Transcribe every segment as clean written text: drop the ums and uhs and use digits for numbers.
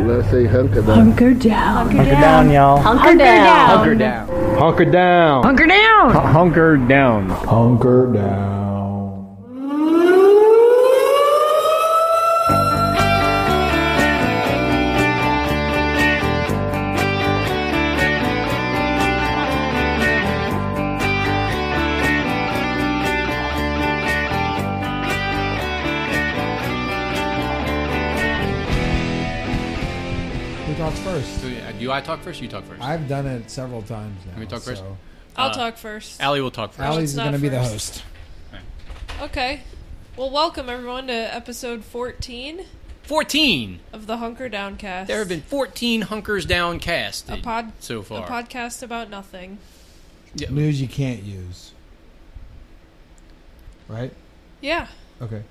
let's say hunker down. Hunker down. Hunker down, y'all. Hunker down. Hunker down. Hunker down. Hunker down. Hunker down. Hunker down. First. So, do I talk first? You talk first. I've done it several times now. Can we talk first? I'll talk first. Allie will talk first. Allie's going to be the host. Okay. Well, welcome everyone to episode 14. 14 of the Hunker Down cast. There have been 14 Hunkers Down cast so far. A podcast about nothing. Yeah. News you can't use. Right? Yeah. Okay.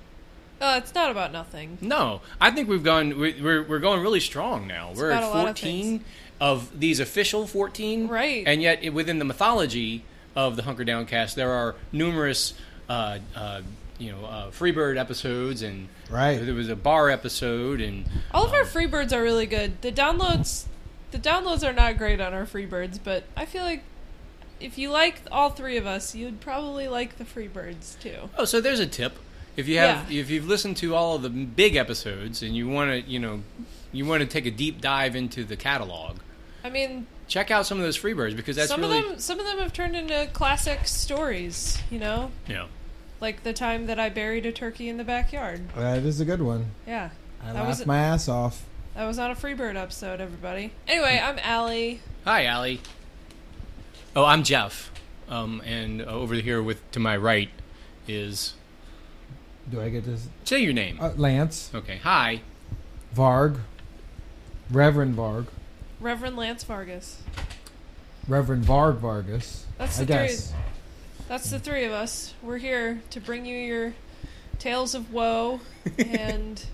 It's not about nothing. No, I think we're going really strong now. We're at 14 of these official 14, right? And yet, within the mythology of the Hunker Down cast, there are numerous, Freebird episodes, and there was a bar episode, and all of our Freebirds are really good. The downloads are not great on our Freebirds, but I feel like if you like all three of us, you'd probably like the Freebirds too. Oh, so there's a tip. If you've listened to all of the big episodes and you want to take a deep dive into the catalog, I mean, check out some of those Freebirds, because that's some of them have turned into classic stories. Yeah. Like the time that I buried a turkey in the backyard. That is a good one. Yeah. I laughed my ass off. That was on a Freebird episode, everybody. Anyway, I'm Allie. Hi, Allie. Oh, I'm Jeff. And over here to my right is... Do I get to say your name? Lance. Okay. Hi. Varg. Reverend Varg. Reverend Lance Vargas. Reverend Varg Vargas. That's the three. That's the three of us. We're here to bring you your tales of woe and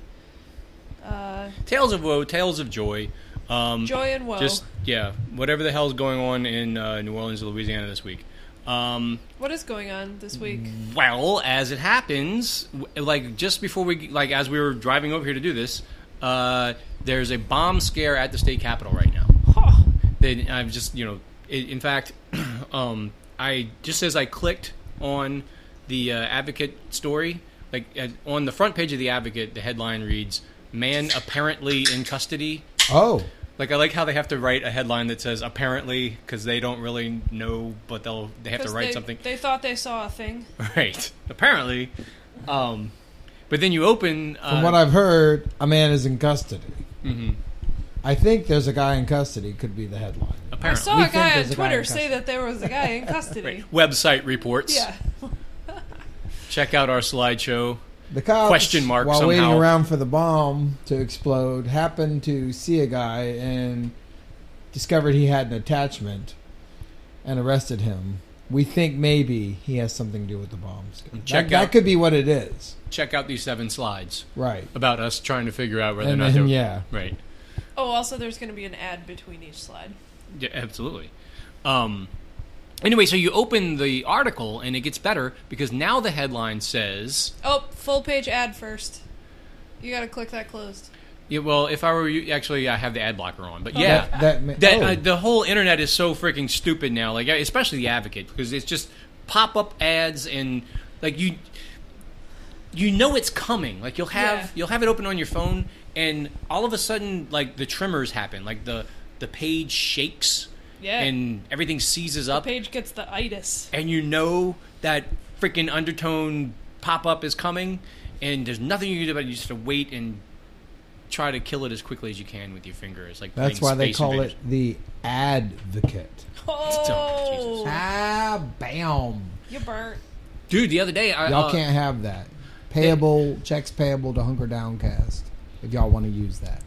tales of woe, tales of joy. Joy and woe. Just whatever the hell's going on in New Orleans, Louisiana this week. What is going on this week? Well, as it happens, just before as we were driving over here to do this, there's a bomb scare at the state capitol right now. Huh. I've just, in fact, I just as I clicked on the Advocate story, on the front page of the Advocate, the headline reads, "Man apparently in custody." Oh. I like how they have to write a headline that says apparently, because they don't really know, but they have to write something. They thought they saw a thing. Right. Apparently. But then you open... From what I've heard, a man is in custody. Mm-hmm. I think there's a guy in custody, could be the headline. Apparently. I saw a guy on Twitter say that there was a guy in custody. Right. Website reports. Yeah. Check out our slideshow. The cops, question mark while somehow. waiting around for the bomb to explode, happened to see a guy and discovered he had an attachment and arrested him. We think maybe he has something to do with the bombs. That could be what it is. Check out these 7 slides. Right. About us trying to figure out whether or not they're... Yeah. Right. Oh, also there's going to be an ad between each slide. Yeah, absolutely. Anyway, so you open the article, and it gets better, because now the headline says... Oh, full page ad first. You got to click that closed. Yeah, well, if I were you... Actually, I have the ad blocker on. But the whole internet is so freaking stupid now, especially the Advocate, because it's just pop-up ads, and you know it's coming. You'll have it open on your phone, and all of a sudden, the tremors happen. The page shakes. Yeah. And everything seizes up. The page gets the itis. And you know that freaking undertone pop-up is coming, and there's nothing you can do about it. You just have to wait and try to kill it as quickly as you can with your finger. It's like that's why they call it the Advocate. Oh! Bam! You burnt. Dude, the other day... y'all can't have that. Checks payable to Hunker Downcast, if y'all want to use that.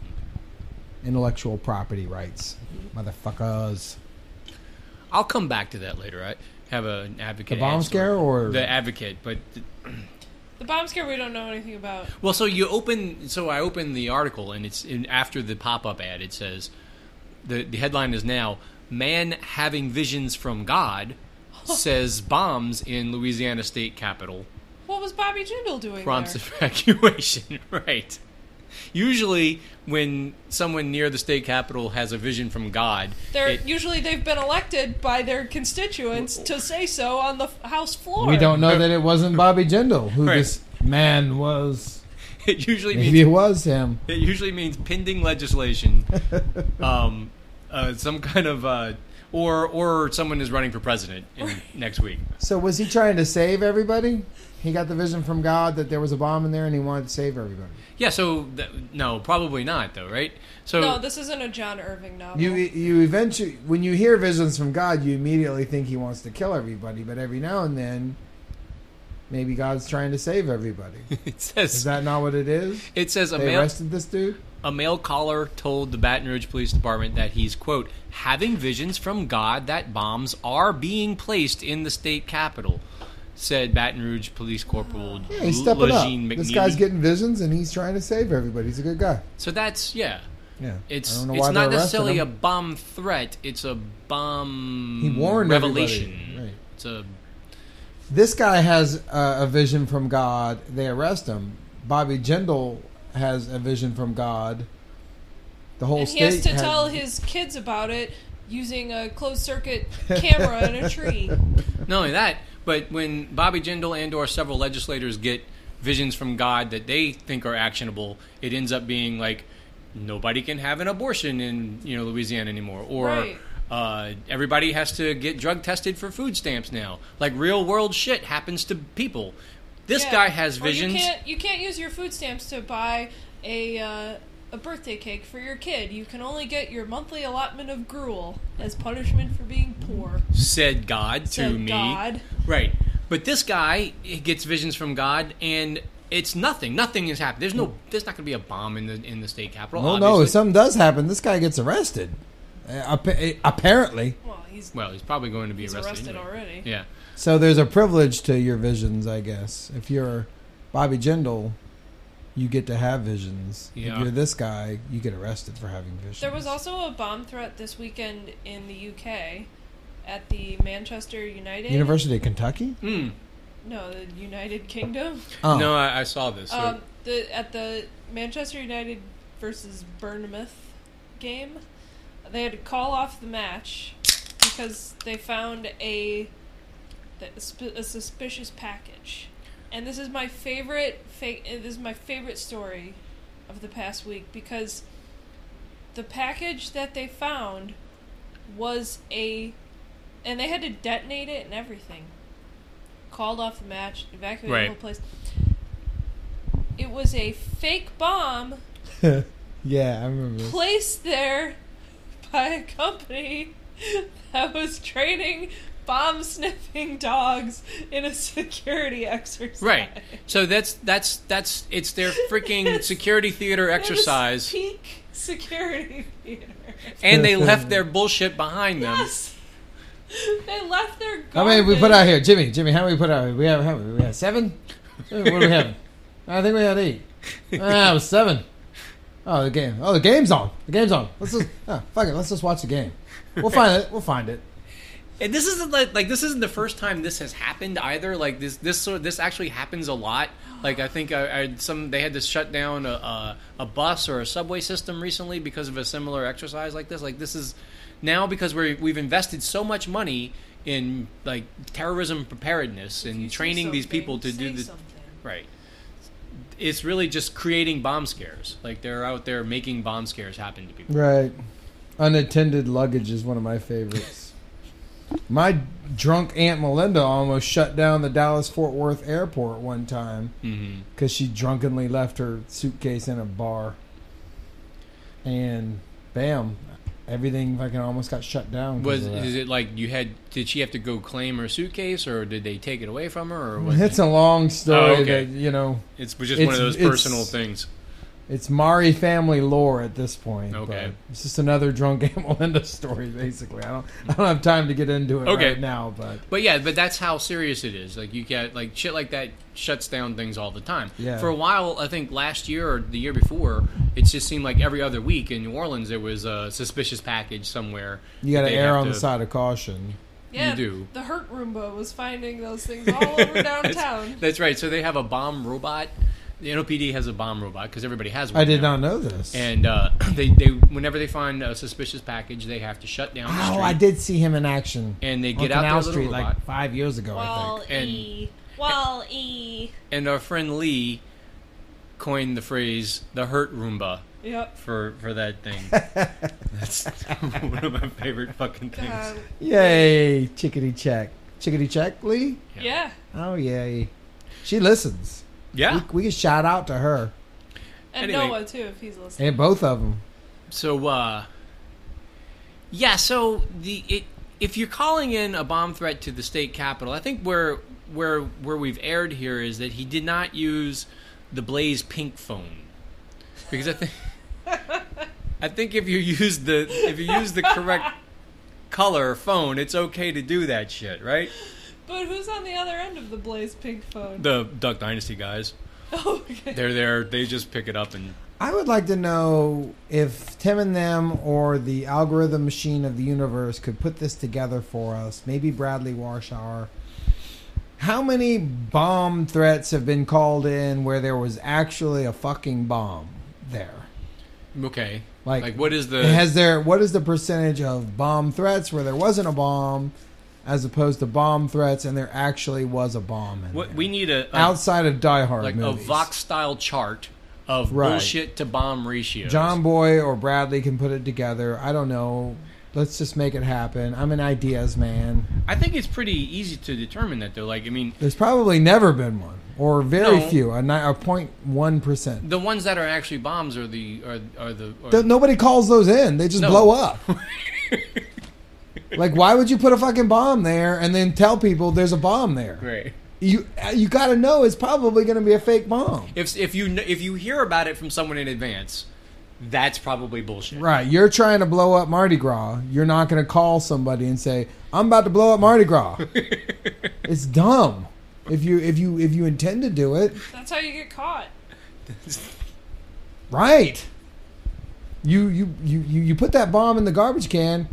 Intellectual property rights. Motherfuckers. I'll come back to that later. I have an Advocate. The bomb scare or the Advocate, but the bomb scare we don't know anything about. Well, so I open the article, and it's after the pop-up ad. It says the headline is now "Man having visions from God says bombs in Louisiana state capitol." What was Bobby Jindal doing? Prompts evacuation. Right. Usually, when someone near the state capitol has a vision from God, usually they've been elected by their constituents to say so on the House floor. We don't know that it wasn't Bobby Jindal who this man was. It usually maybe it was him. It usually means pending legislation, some kind of, or someone is running for president next week. So was he trying to save everybody? He got the vision from God that there was a bomb in there, and he wanted to save everybody. Yeah. So no, probably not, though, right? So no, this isn't a John Irving novel. You eventually, when you hear visions from God, you immediately think he wants to kill everybody, but every now and then, maybe God's trying to save everybody. It says, is that not what it is? It says they arrested this dude? A male caller told the Baton Rouge Police Department that he's, quote, having visions from God that bombs are being placed in the state capitol, said Baton Rouge Police Corporal he's stepping up. McNeely. This guy's getting visions, and he's trying to save everybody. He's a good guy. So that's, yeah. It's not necessarily a bomb threat. It's a bomb he warned revelation. Right. It's this guy has a vision from God. They arrest him. Bobby Jindal has a vision from God. The whole and state he has to tell his kids about it using a closed-circuit camera in a tree. Not only that, but when Bobby Jindal and or several legislators get visions from God that they think are actionable, it ends up being like nobody can have an abortion in Louisiana anymore, or everybody has to get drug tested for food stamps now. Like real world shit happens to people. This guy has visions. You can't use your food stamps to buy a birthday cake for your kid. You can only get your monthly allotment of gruel as punishment for being poor. Said God to me. God. Right. But this guy gets visions from God, and it's nothing. Nothing has happened. There's not going to be a bomb in the state capitol. Well, no. If something does happen, this guy gets arrested. Apparently. Well, he's probably going to be arrested anyway. Already. Yeah. So there's a privilege to your visions, I guess. If you're Bobby Jindal, you get to have visions. Yeah. If you're this guy, you get arrested for having visions. There was also a bomb threat this weekend in the UK at the Manchester United. University of Kentucky? No, the United Kingdom. Oh. No, I saw this. At the Manchester United versus Bournemouth game, they had to call off the match because they found a suspicious package. And this is my favorite story of the past week, because the package that they found was and they had to detonate it and everything. Called off the match, evacuated the whole place. It was a fake bomb. Yeah, I remember. Placed there by a company that was training bomb-sniffing dogs in a security exercise. Right. So that's it's their freaking security theater exercise. Peak security theater. And they left their bullshit behind them. Yes. They left their garbage. How many we put out here? Jimmy, how many we put out here? We have 7? What do we have? I think we had 8. It was 7. Oh, the game. Oh, the game's on. Let's just fuck it. Let's just watch the game. We'll find it. And this isn't this isn't the first time this has happened either. Like this actually happens a lot. Like I think they had to shut down a bus or a subway system recently because of a similar exercise like this. Like this is now because we've invested so much money in like terrorism preparedness and training these people to do the right. It's really just creating bomb scares. Like they're out there making bomb scares happen to people. Right. Unattended luggage is one of my favorites. My drunk Aunt Melinda almost shut down the Dallas-Fort Worth airport one time because she drunkenly left her suitcase in a bar. And bam, everything fucking almost got shut down. Is it like did she have to go claim her suitcase, or did they take it away from her? Or it's a long story. Oh, okay. It's just one of those personal things. It's Mari family lore at this point. Okay. But it's just another drunk Aunt Melinda story, basically. I don't have time to get into it right now, but that's how serious it is. Like you get like shit like that shuts down things all the time. Yeah. For a while, I think last year or the year before, it just seemed like every other week in New Orleans there was a suspicious package somewhere. You got to err on the side of caution. Yeah, you do. The Hurt Roomba was finding those things all over downtown. That's right. So they have a bomb robot The NOPD has a bomb robot because everybody has one. I did now. not know this. And they whenever they find a suspicious package, they have to shut down the street. I did see him in action. And they get on out Canal their Street little robot. like 5 years ago, I think. And our friend Lee coined the phrase "the hurt Roomba." Yep. For that thing. That's one of my favorite fucking things. Yay! Chickadee check, Lee. Yeah. Oh yay! She listens. Yeah. We can shout out to her. And anyway. Noah, too, if he's listening. And both of them. So, if you're calling in a bomb threat to the state capitol, I think where we've erred here is that he did not use the Blaze Pink phone. Because I think if you use the correct color phone, it's okay to do that shit, right? But who's on the other end of the Blaze Pink phone? The Duck Dynasty guys. Oh, okay. They're there. They just pick it up and... I would like to know if Tim and them or the algorithm machine of the universe could put this together for us. Maybe Bradley Warshauer. How many bomb threats have been called in where there was actually a fucking bomb there? Okay. Like what is the... What is the percentage of bomb threats where there wasn't a bomb as opposed to bomb threats and there actually was a bomb in there? We need outside of Die Hard like movies. a Vox-style chart of bullshit to bomb ratios. John Boy or Bradley can put it together. I don't know. Let's just make it happen. I'm an ideas man. I think it's pretty easy to determine that, though. Like, I mean... There's probably never been one. Or very few. A 0.1%. The ones that are actually bombs are nobody calls those in. They just blow up. Like, why would you put a fucking bomb there and then tell people there's a bomb there? Right. You got to know it's probably going to be a fake bomb. If you hear about it from someone in advance, that's probably bullshit. Right. You're trying to blow up Mardi Gras. You're not going to call somebody and say, "I'm about to blow up Mardi Gras." It's dumb. If you intend to do it, that's how you get caught. Right. You put that bomb in the garbage can,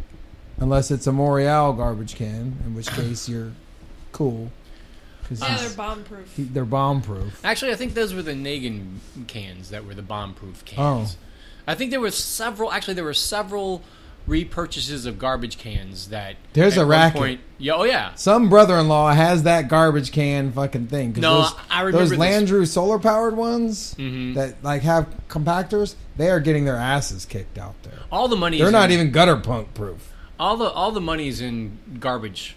unless it's a L'Oreal garbage can, in which case you're cool. Yeah, they're bomb-proof. They're bomb-proof. Actually, I think those were the Nagin cans that were the bomb-proof cans. Oh. I think there were several repurchases of garbage cans that... There's a racket. Yeah. Some brother-in-law has that garbage can fucking thing. No, I remember those Landrew solar-powered ones that like have compactors, they are getting their asses kicked out there. All the money. They're not even gutter punk proof. All the money's in garbage.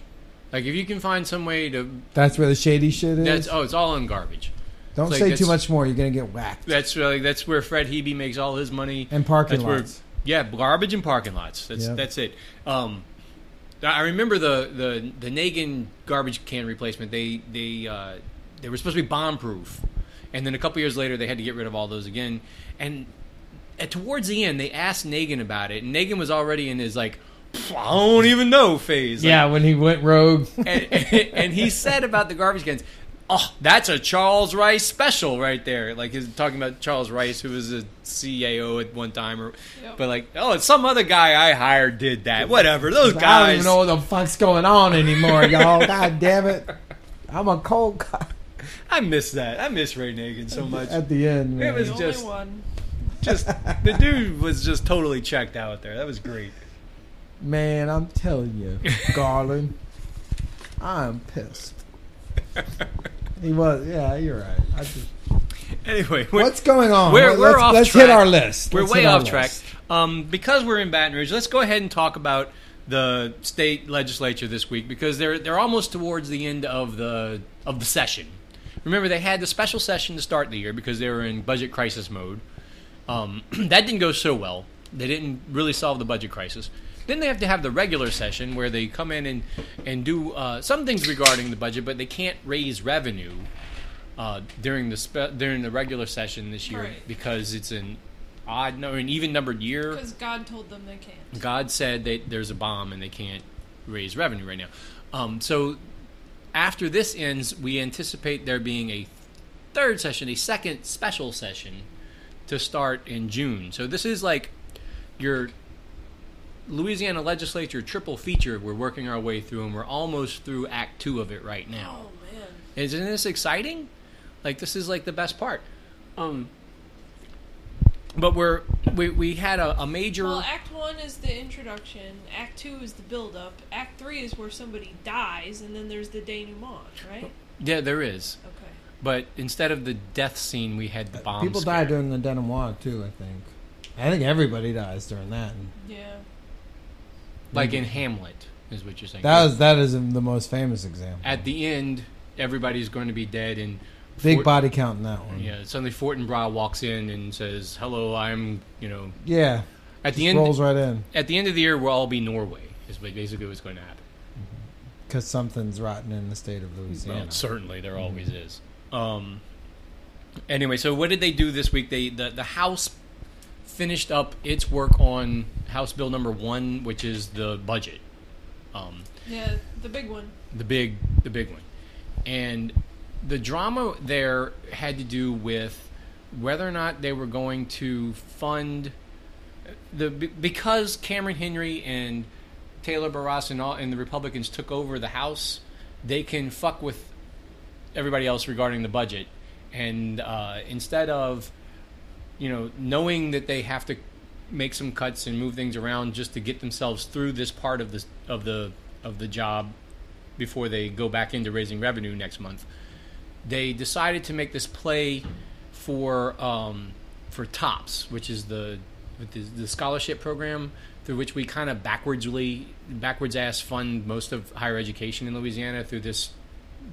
Like, if you can find some way to... That's where the shady shit is? It's all in garbage. Don't say too much more. You're going to get whacked. That's where Fred Hebe makes all his money. And parking lots. Garbage and parking lots. That's it. I remember the Nagin garbage can replacement. They were supposed to be bomb-proof. And then a couple years later, they had to get rid of all those again. And towards the end, they asked Nagin about it. And Nagin was already in his, like... I don't even know phase. Yeah, when he went rogue. and he said about the garbage cans, "Oh, that's a Charles Rice special right there." Like, he's talking about Charles Rice, who was a CAO at one time. But like, it's some other guy I hired did that. Whatever, those guys. I don't even know what the fuck's going on anymore, y'all. God damn it. I'm a cold guy. I miss that. I miss Ray Nagin so much. At the end, man. It was just the dude was just totally checked out there. That was great. Man, I'm telling you, Garland, I'm pissed. He was, yeah, you're right. Anyway, what's going on? We're off track. Let's hit our list. We're way off track. Because we're in Baton Rouge, let's go ahead and talk about the state legislature this week, because they're almost towards the end of the session. Remember, they had the special session to start the year because they were in budget crisis mode. That didn't go so well. They didn't really solve the budget crisis. Then they have to have the regular session where they come in and do some things regarding the budget, but they can't raise revenue during the regular session this year because it's an even numbered year. Because God told them they can't. God said that there's a bomb and they can't raise revenue right now. So after this ends, we anticipate there being a third session, a second special session to start in June. So this is like your Louisiana legislature triple feature. We're working our way through, and we're almost through Act 2 of it right now. Oh, man. Isn't this exciting? Like, this is like the best part. But we had a major. Well, Act 1 is the introduction. Act 2 is the build-up. Act 3 is where somebody dies, and then there's the denouement, right? Yeah, there is. Okay. But instead of the death scene, we had the bomb. People die during the denouement too. I think everybody dies during that. Yeah. Like in Hamlet, is what you're saying. That is the most famous example. At the end, everybody's going to be dead, and big body count in that one. Yeah. Suddenly, Fortinbras walks in and says, "Hello, I'm." Yeah. At the end, rolls right in. At the end of the year, we'll all be Norway. Is basically what's going to happen. Because something's rotten in the state of Louisiana. Well, certainly, there always is. Anyway, so what did they do this week? The House finished up its work on House Bill number 1, which is the budget. Yeah, the big one. The big one. And the drama there had to do with whether or not they were going to fund because Cameron Henry and Taylor Barras and the Republicans took over the House, they can fuck with everybody else regarding the budget, and instead of knowing that they have to make some cuts and move things around just to get themselves through this part of the job before they go back into raising revenue next month, they decided to make this play for TOPS, which is the scholarship program through which we kind of backwards ass fund most of higher education in Louisiana through this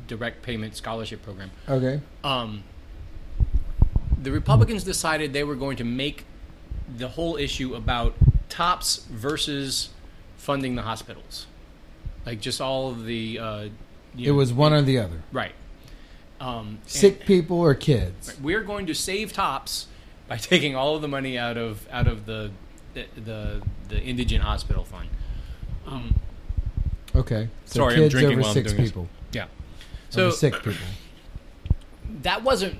direct payment scholarship program. Okay. The Republicans decided they were going to make the whole issue about TOPS versus funding the hospitals, like just all of the. It was one or the other, right? Sick people or kids. Right. We're going to save TOPS by taking all of the money out of the indigent hospital fund. Okay. So sorry, kids I'm drinking over while 6 I'm doing people. This. Yeah. So over 6 people. That wasn't.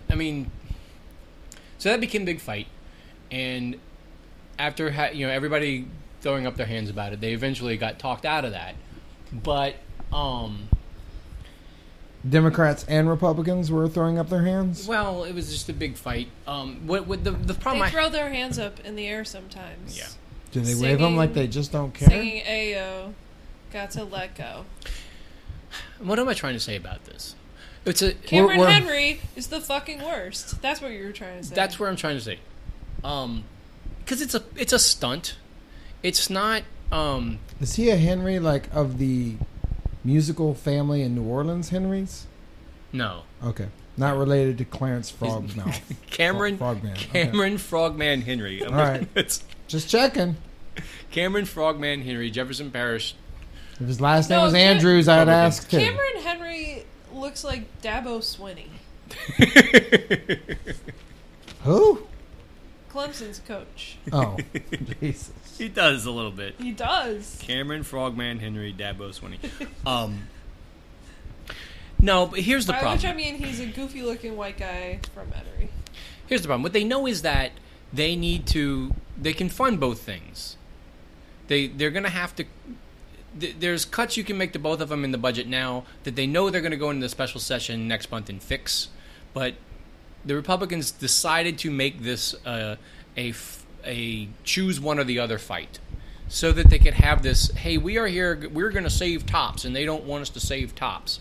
So that became a big fight, and after everybody throwing up their hands about it, they eventually got talked out of that. But Democrats and Republicans were throwing up their hands? Well, it was just a big fight. What the problem? They throw their hands up in the air sometimes. Yeah. Do they wave them like they just don't care? Singing Ayo, got to let go. What am I trying to say about this? Cameron Henry is the fucking worst. That's what you were trying to say. That's what I'm trying to say. Because it's a stunt. It's not. Is he a Henry like of the musical family in New Orleans Henrys? No. Okay. Not related to Clarence Frogman. Frogman. Cameron Frogman Henry. All right. Just checking. Cameron Frogman Henry, Jefferson Parish. If his last name was Andrews, I'd ask too. Cameron Henry looks like Dabo Swinney. Who? Clemson's coach. Oh, Jesus. He does a little bit. He does. Cameron Frogman Henry, Dabo Swinney. No, but here's the problem. By which I mean he's a goofy-looking white guy from Metairie. Here's the problem. What they know is that they can fund both things. They're going to have to. There's cuts you can make to both of them in the budget now that they know they're going to go into the special session next month and fix. But the Republicans decided to make this a choose one or the other fight, so that they could have this. Hey, we are here. We're going to save TOPS, and they don't want us to save TOPS.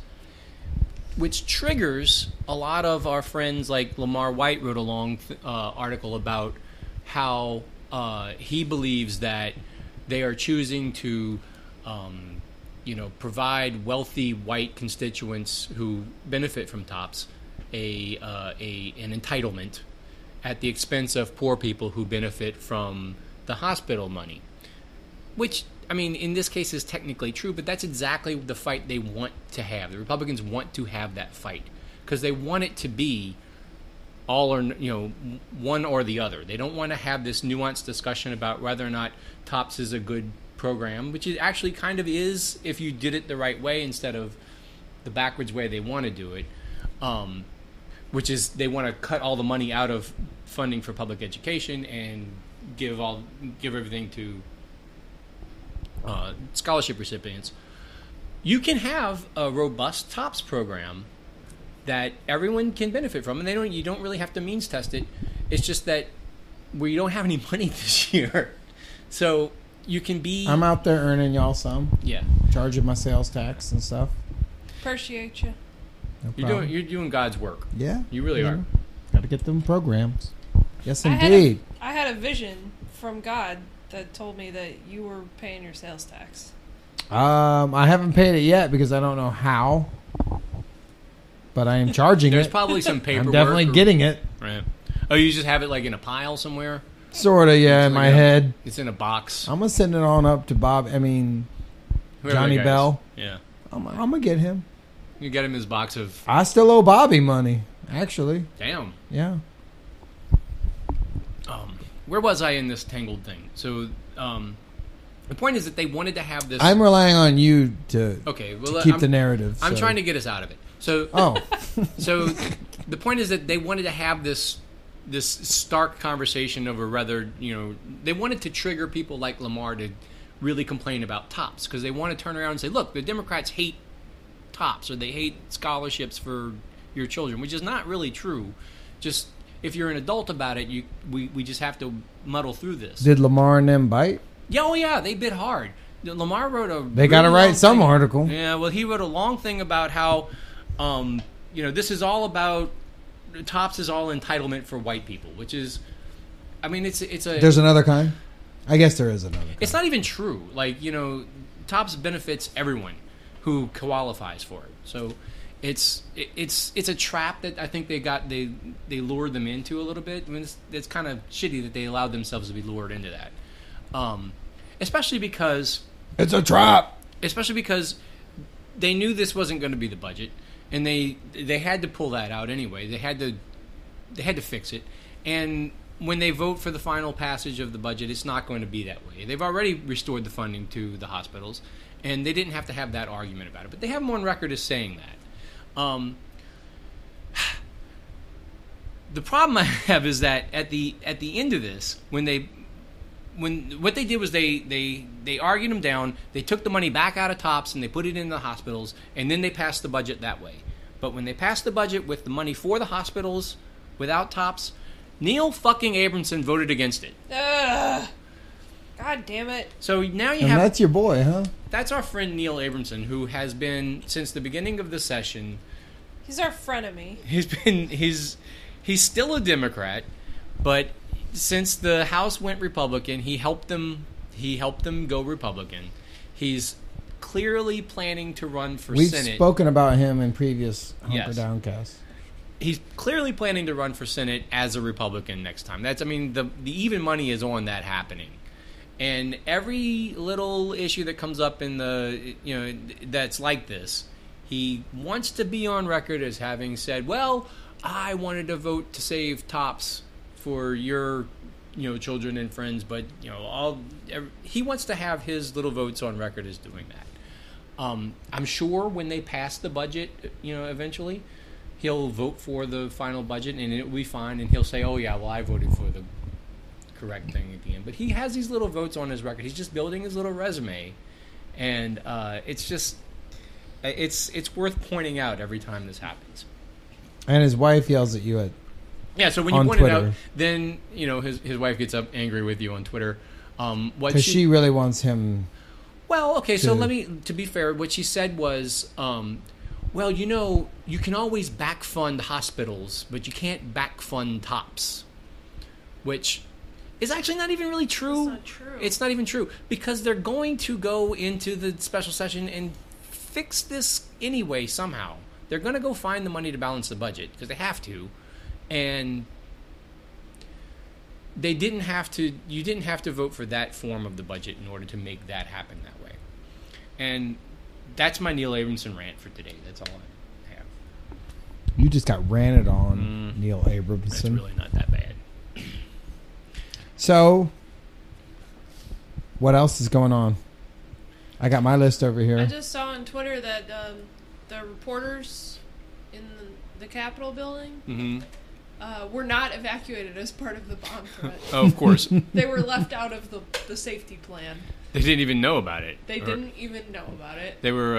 Which triggers a lot of our friends, like Lamar White wrote a long article about how he believes that they are choosing to, provide wealthy white constituents who benefit from TOPS an entitlement at the expense of poor people who benefit from the hospital money. Which, in this case is technically true, but that's exactly the fight they want to have. The Republicans want to have that fight because they want it to be all or one or the other. They don't want to have this nuanced discussion about whether or not TOPS is a good program, which it actually kind of is if you did it the right way instead of the backwards way they want to do it, which is they want to cut all the money out of funding for public education and give everything to scholarship recipients. You can have a robust TOPS program that everyone can benefit from, and you don't really have to means test it It's just that we don't have any money this year, so you can be. I'm out there earning y'all some. Yeah, charging my sales tax and stuff. Appreciate you. No you're doing God's work. Yeah, you really are. Got to get them programs. Yes, indeed. I had a vision from God that told me that you were paying your sales tax. I haven't paid it yet because I don't know how, but I am charging There's it. probably some paperwork. I'm definitely getting it. Right. Oh, you just have it like in a pile somewhere? Sort of, yeah, It's in like my head. It's in a box. I'm going to send it on up to Bob. I mean, Whoever Johnny that guy Bell. is. Yeah. I'm going to get him. You get him his box of... I still owe Bobby money, actually. Damn. Yeah. Where was I in this tangled thing? So, the point is that they wanted to have this... I'm relying on you to keep the narrative. I'm trying to get us out of it. So, so the point is that they wanted to have this stark conversation over whether, they wanted to trigger people like Lamar to really complain about TOPS, because they want to turn around and say, look, the Democrats hate TOPS, or they hate scholarships for your children, which is not really true. Just if you're an adult about it, we just have to muddle through this. Did Lamar and them bite? Yeah, they bit hard. Lamar wrote a... They got to write some article. Yeah, well, he wrote a long thing about how, this is all about... TOPS is all entitlement for white people, which is... I mean, it's a... There's another kind? I guess there is another kind. It's not even true. Like, TOPS benefits everyone who qualifies for it. So it's a trap that I think they lured them into a little bit. I mean, it's kind of shitty that they allowed themselves to be lured into that. Especially because... It's a trap! Especially because they knew this wasn't going to be the budget, and they had to pull that out anyway. They had to fix it. And when they vote for the final passage of the budget, it's not going to be that way. They've already restored the funding to the hospitals, and they didn't have to have that argument about it. But they have them on record as saying that. The problem I have is that at the end of this, when what they did was they argued them down, they took the money back out of TOPS and they put it in the hospitals, and then they passed the budget that way. But when they passed the budget with the money for the hospitals without TOPS, Neil fucking Abramson voted against it. Ugh. God damn it. So now you and have... that's your boy, huh? That's our friend Neil Abramson, who has been, since the beginning of the session... He's our frenemy. He's still a Democrat, but since the House went Republican, he helped them go Republican. He's clearly planning to run for Senate. We've spoken about him in previous Hunker Downcast. He's clearly planning to run for Senate as a Republican next time. The even money is on that happening. And every little issue that comes up in that's like this, he wants to be on record as having said, well, I wanted to vote to save TOPS for your children and friends, but he wants to have his little votes on record as doing that. I'm sure when they pass the budget, eventually, he'll vote for the final budget and it will be fine, and he'll say, oh yeah, well, I voted for the correct thing at the end. But he has these little votes on his record. He's just building his little resume, and it's worth pointing out every time this happens. And his wife yells at you at... Yeah, so when you point Twitter. It out, then his wife gets up angry with you on Twitter. Because she really wants him. Well, okay, so to be fair, what she said was, well, you can always back fund hospitals, but you can't back fund TOPS, which is actually not even really true. It's not true. It's not even true, because they're going to go into the special session and fix this anyway somehow. They're going to go find the money to balance the budget because they have to. And you didn't have to vote for that form of the budget in order to make that happen that way. And that's my Neil Abramson rant for today. That's all I have. You just got ranted on, Neil Abramson. It's really not that bad. So, what else is going on? I got my list over here. I just saw on Twitter that the reporters in the Capitol building were not evacuated as part of the bomb threat. Oh, of course. They were left out of the safety plan. They didn't even know about it. They didn't even know about it. They were...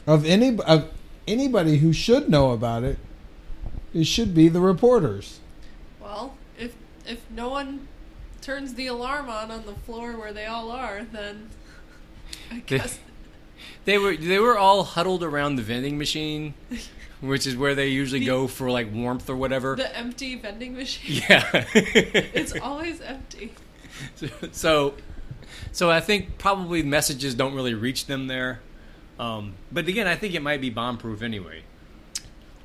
Of anybody who should know about it, it should be the reporters. Well, if no one turns the alarm on the floor where they all are, then I guess they were all huddled around the vending machine, which is where they usually go for like warmth or whatever. The empty vending machine. Yeah, it's always empty. So I think probably messages don't really reach them there. But again, I think it might be bomb-proof anyway.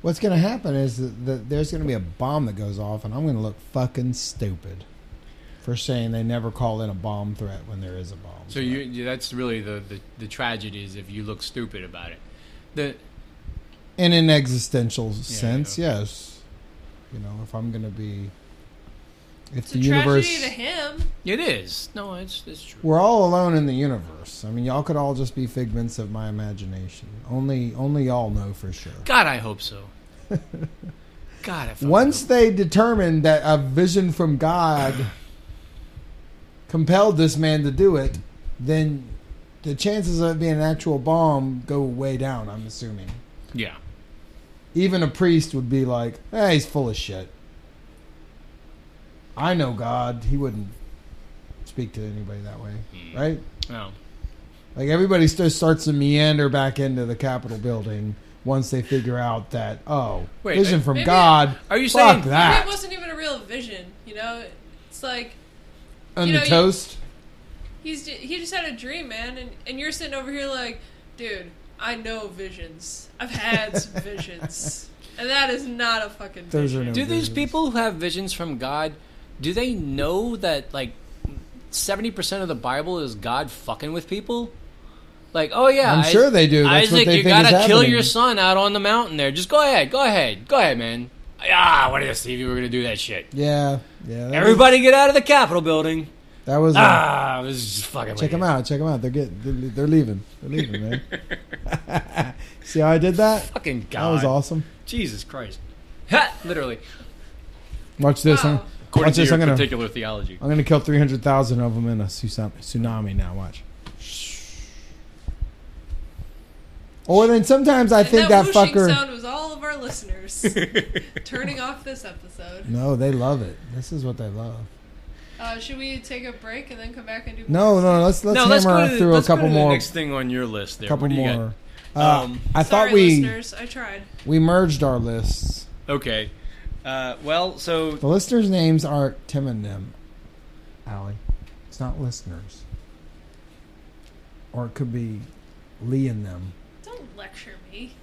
What's going to happen is that there's going to be a bomb that goes off, and I'm going to look fucking stupid for saying they never call in a bomb threat when there is a bomb. So that's really the tragedy is if you look stupid about it. In an existential sense, yes. You know, if I'm going to be... It's a tragedy to him. It is. No, it's true. We're all alone in the universe. I mean, y'all could all just be figments of my imagination. Only y'all know for sure. God, I hope so. God, I Once they determined that a vision from God compelled this man to do it, then the chances of it being an actual bomb go way down, I'm assuming. Yeah. Even a priest would be like, he's full of shit. I know God. He wouldn't speak to anybody that way, right? No. Like everybody starts to meander back into the Capitol building once they figure out that, vision from God. Are you saying that? Maybe it wasn't even a real vision, you know? It's like... On the toast? He just had a dream, man, and you're sitting over here like, dude, I know visions. I've had some visions. And that is not a fucking vision. Do these people who have visions from God, do they know that, like, 70% of the Bible is God fucking with people? Like, oh yeah, I'm sure they do. That's Isaac, what they you think gotta is kill happening. your son out on the mountain there. Just go ahead, man. What is Stevie? We're gonna do that shit. Yeah. Everybody get out of the Capitol building. That was. This is just fucking. Check them out. They're leaving. They're leaving, man. See how I did that? Fucking God. That was awesome. Jesus Christ. Ha! Literally. Watch this. Wow. According to your particular theology. I'm gonna kill 300,000 of them in a tsunami. Now watch. Or then sometimes I think that fucker. That sound was all of our listeners turning off this episode. No, they love it. This is what they love. Should we take a break and then come back and do? No. Let's hammer through a couple more. Next thing on your list, there. Couple more. I thought listeners, I tried. We merged our lists. Okay. So the listeners' names are Tim and them. Allie, it's not listeners. Or it could be Lee and them. Don't lecture me.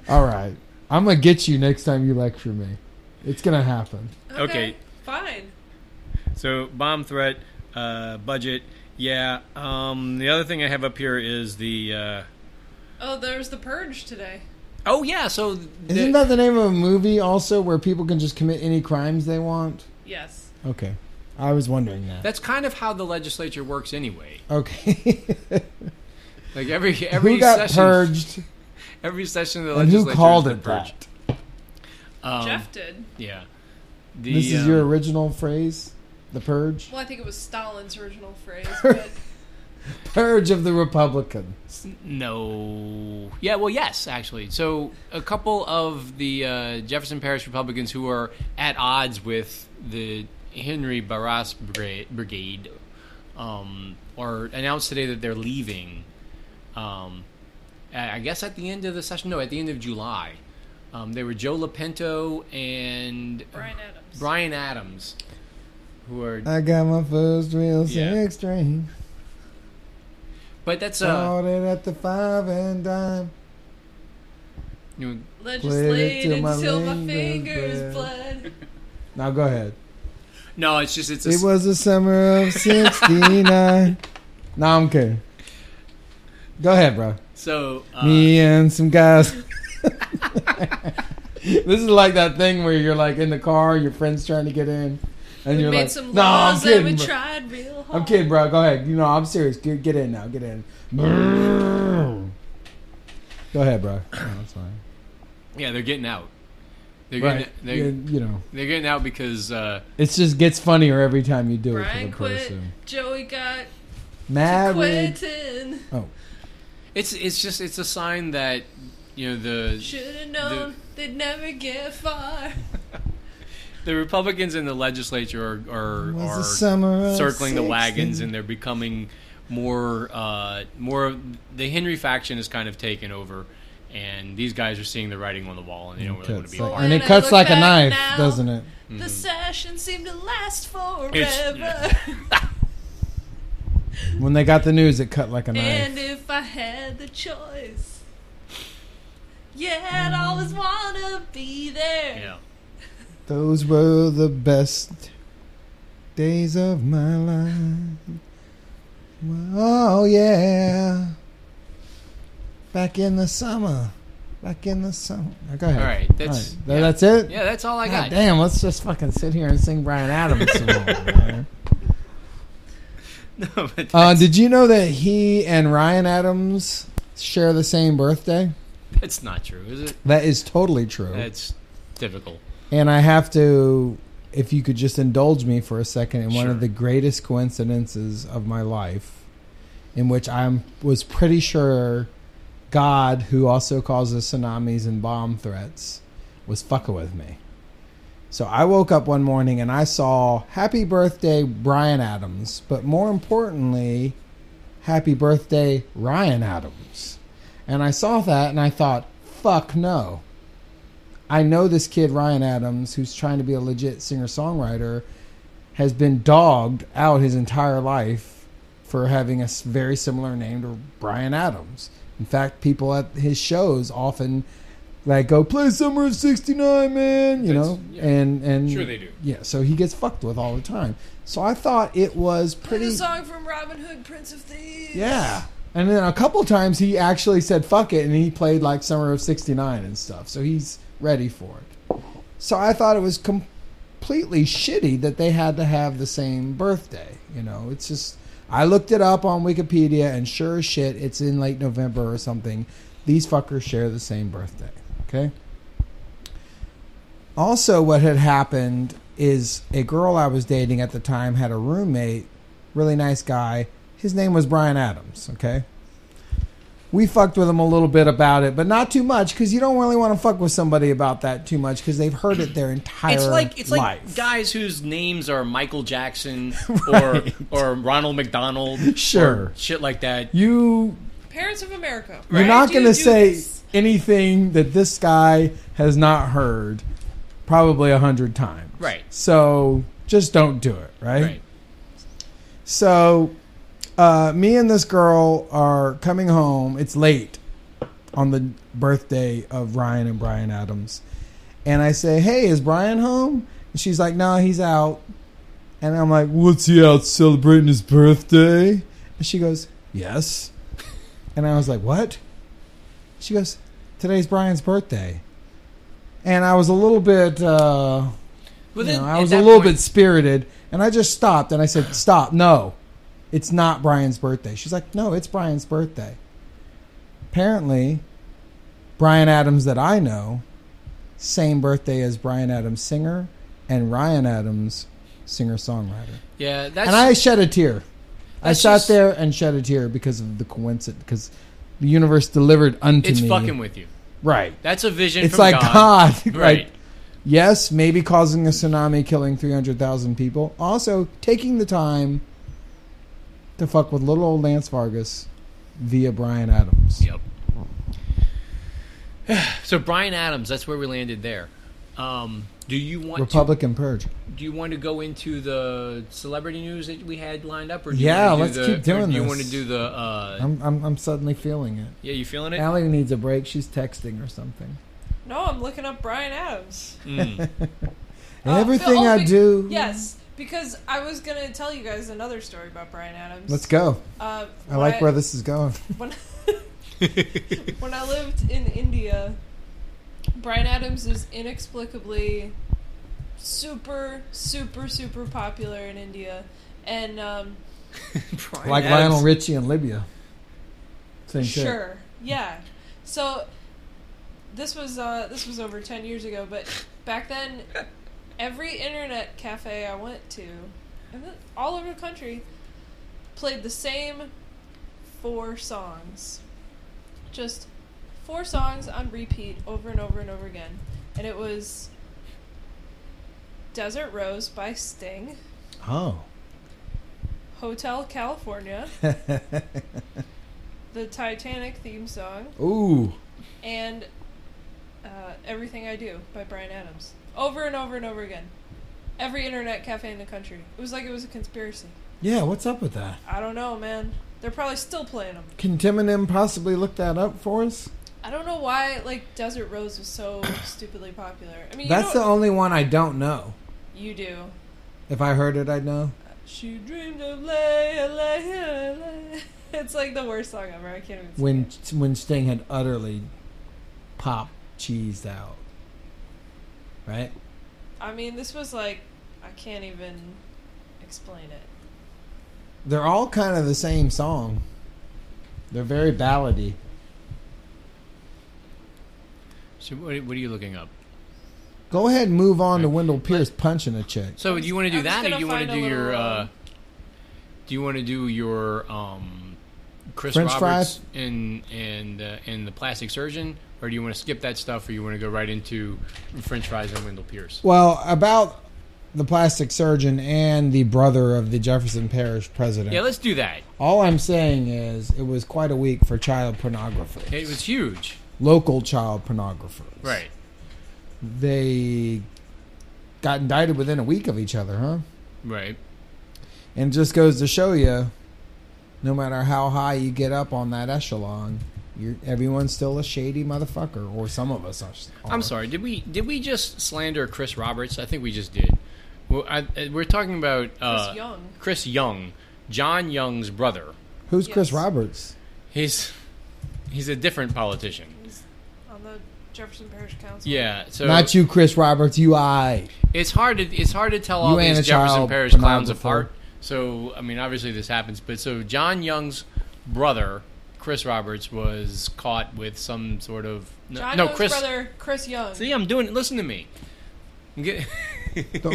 All right, I'm gonna get you next time you lecture me. It's gonna happen. Okay. Fine. So bomb threat, budget. Yeah. The other thing I have up here is the. There's the Purge today. Oh yeah. So isn't that the name of a movie also where people can just commit any crimes they want? Yes. Okay. I was wondering that. That's kind of how the legislature works anyway. Okay. Like every who got session, purged? Every session of the and legislature who called has it been purged. that? Jeff did. Yeah. This is your original phrase? The purge? Well, I think it was Stalin's original phrase. But... Purge of the Republicans. No. Yeah, well, yes, actually. So a couple of the Jefferson Parish Republicans who are at odds with the Henry Barras Brigade or announced today that they're leaving. I guess at the end of the session. No, at the end of July. They were Joe Lapinto and Bryan Adams, who are. I got my first real six string. But that's bought it at the 5 and dime. Legislated until my fingers bled. Now go ahead. No, it's just it was the summer of '69. No, I'm kidding. Go ahead, bro. So me and some guys. This is like that thing where you're like in the car, your friend's trying to get in, and you're like, "No, I'm kidding." Tried real hard. I'm kidding, bro. Go ahead. You know, I'm serious. Get in now. Get in. Go ahead, bro. No, that's fine. Yeah, they're getting out. They're getting out because it just gets funnier every time you do Brian it to the quit. person. Joey got married. Oh, it's a sign that the should have known they'd never get far. The Republicans in the legislature are circling the wagons, and they're becoming more. The Henry faction is kind of taken over, and these guys are seeing the writing on the wall, and they don't really want to be. And it cuts like a knife, doesn't it? The session seemed to last forever. When they got the news, it cut like a knife. And if I had the choice, I'd always want to be there. Yeah. Those were the best days of my life. Oh, yeah. Back in the summer. Go ahead. All right. That's it? Yeah, that's all I got. Damn, let's just fucking sit here and sing Bryan Adams some more, man. No, but did you know that he and Ryan Adams share the same birthday? That's not true, is it? That is totally true. That's typical. And I have to, if you could just indulge me for a second, in one of the greatest coincidences of my life, in which I was pretty sure God, who also causes tsunamis and bomb threats, was fucking with me. So I woke up one morning and I saw Happy Birthday Bryan Adams, but more importantly, Happy Birthday Ryan Adams. And I saw that and I thought, fuck no. I know this kid Ryan Adams, who's trying to be a legit singer-songwriter, has been dogged out his entire life for having a very similar name to Bryan Adams. In fact, people at his shows often go play Summer of '69, man, and sure they do. Yeah, so he gets fucked with all the time. So I thought it was pretty. Play the song from Robin Hood, Prince of Thieves. Yeah, and then a couple times he actually said fuck it, and he played like Summer of '69 and stuff. So he's ready for it. So I thought it was completely shitty that they had to have the same birthday. It's just, I looked it up on Wikipedia, and sure as shit, it's in late November or something. These fuckers share the same birthday. Okay. Also, what had happened is a girl I was dating at the time had a roommate, really nice guy. His name was Bryan Adams. Okay. We fucked with him a little bit about it, but not too much, because you don't really want to fuck with somebody about that too much, because they've heard it their entire life. It's like guys whose names are Michael Jackson Right. or Ronald McDonald, Sure, or shit like that. Parents of America. You're not going to say anything that this guy has not heard probably 100 times. Right. So just don't do it, right? So me and this girl are coming home. It's late on the birthday of Ryan and Bryan Adams. And I say, hey, is Bryan home? And she's like, no, he's out. And I'm like, what's he out celebrating his birthday? And she goes, yes. And I was like, what? She goes, today's Bryan's birthday. And I was a little bit, I was a little bit spirited. And I just stopped and I said, stop, no. It's not Bryan's birthday. She's like, no, it's Bryan's birthday. Apparently, Bryan Adams that I know, same birthday as Bryan Adams singer and Ryan Adams singer-songwriter. Yeah, and I shed a tear. I sat there and shed a tear because of the coincidence, because the universe delivered unto me. It's fucking with you. Right. That's a vision it's from like God. Right. Like, yes, maybe causing a tsunami, killing 300,000 people. Also, taking the time to fuck with little old Lance Vargas via Bryan Adams. Yep. So Bryan Adams, that's where we landed there. Do you want Republican purge? Do you want to go into the celebrity news that we had lined up, or do let's keep doing this. Do you want to do the? I'm suddenly feeling it. Yeah, you feeling it? Allie needs a break. She's texting or something. No, I'm looking up Bryan Adams. Everything I do. Yes, because I was gonna tell you guys another story about Bryan Adams. Let's go. I like where this is going. When I lived in India, Bryan Adams is inexplicably super, super, super popular in India, and like Lionel Richie in Libya. Same shit. Sure, yeah. So this was over 10 years ago, but back then, every internet cafe I went to, all over the country, played the same 4 songs. Just 4 songs on repeat over and over and over again. And it was Desert Rose by Sting. Oh. Hotel California. The Titanic theme song. Ooh. And Everything I Do by Bryan Adams. Over and over and over again. Every internet cafe in the country. It was like it was a conspiracy. Yeah, what's up with that? I don't know, man. They're probably still playing them. Can Tim and them possibly look that up for us? I don't know why, Desert Rose was so stupidly popular. I mean, that's the only one I don't know. You do. If I heard it, I'd know. She dreamed of lay. It's like the worst song ever. I can't even sing it. When Sting had utterly pop cheesed out. Right? I mean, this was I can't even explain it. They're all kind of the same song. They're very ballady. So what are you looking up? Go ahead and move on to Wendell Pierce punching a chick. So do you want to do that, or do you want to do your? Do you want to do your Chris French Roberts fries? and the Plastic Surgeon, or do you want to skip that stuff, or you want to go right into French fries and Wendell Pierce? Well, about the Plastic Surgeon and the brother of the Jefferson Parish president. Yeah, let's do that. All I'm saying is it was quite a week for child pornographers. It was huge. Local child pornographers. Right. They got indicted within a week of each other, huh? Right. And it just goes to show you, no matter how high you get up on that echelon, everyone's still a shady motherfucker, or some of us are. I'm sorry. Did we just slander Chris Roberts? I think we just did. Well, we're talking about Chris Young, John Young's brother. Who's Chris Roberts? He's a different politician. He's on the Jefferson Parish Council. Yeah, so not you, Chris Roberts. You, I. It's hard to tell all these Jefferson Parish clowns apart. So I mean, obviously this happens, but so John Young's brother, Chris Roberts, was caught with some sort of Young's brother, Chris Young. See, I'm doing it. Listen to me. The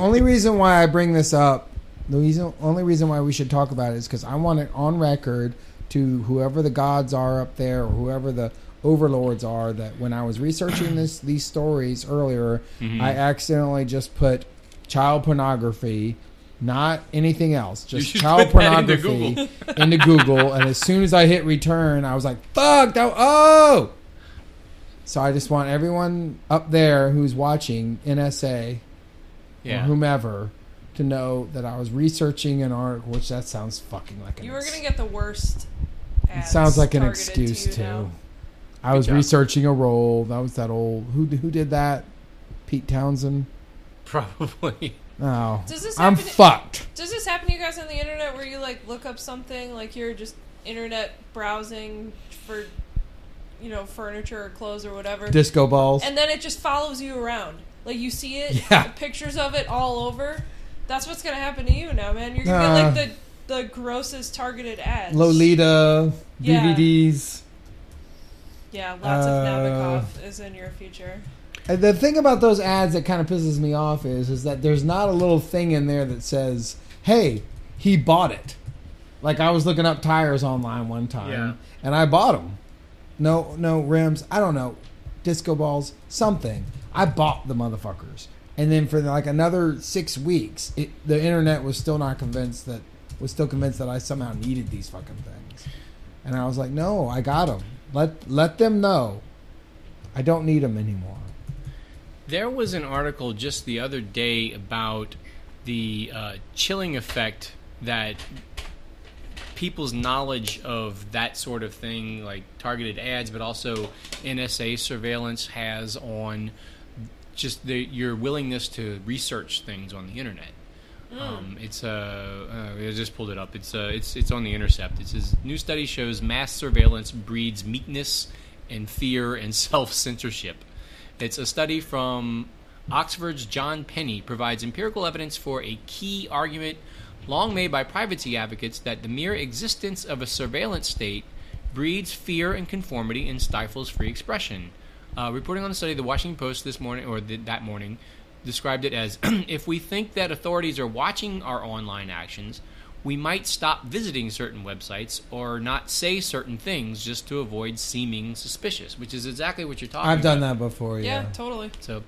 only reason why I bring this up, only reason why we should talk about it is because I want it on record to whoever the gods are up there or whoever the overlords are, that when I was researching these stories earlier, I accidentally just put child pornography, not anything else, just child pornography into Google, and as soon as I hit return, I was like, fuck, oh! So I just want everyone up there who's watching NSA or whomever to know that I was researching an article, which that sounds fucking like you were going to get the worst ads. It sounds like an excuse, too. Now. I was researching a role. That was that old... Who did that? Pete Townsend? Probably. Oh. I'm fucked. Does this happen to you guys on the internet where you, look up something, you're just internet browsing for, furniture or clothes or whatever? Disco balls. And then it just follows you around. You see it, pictures of it all over. That's what's going to happen to you now, man. You're going to get, the grossest targeted ads. Lolita, DVDs. Yeah, lots of Nabokov is in your future. The thing about those ads that kind of pisses me off is that there's not a little thing in there that says, hey, he bought it. I was looking up tires online one time, and I bought them. No rims. I don't know. Disco balls. Something. I bought the motherfuckers. And then for another 6 weeks, the internet was still convinced that I somehow needed these fucking things. And I was like, no, I got them. Let them know I don't need them anymore. There was an article just the other day about the chilling effect that people's knowledge of that sort of thing, like targeted ads, but also NSA surveillance, has on just your willingness to research things on the internet. I just pulled it up. It's on The Intercept. It says, new study shows mass surveillance breeds meekness and fear and self-censorship. It's a study from Oxford's John Penny provides empirical evidence for a key argument long made by privacy advocates that the mere existence of a surveillance state breeds fear and conformity and stifles free expression. Reporting on the study, the Washington Post that morning described it as, if we think that authorities are watching our online actions, we might stop visiting certain websites or not say certain things just to avoid seeming suspicious, which is exactly what you're talking about. I've done that before, yeah. Yeah, totally. So,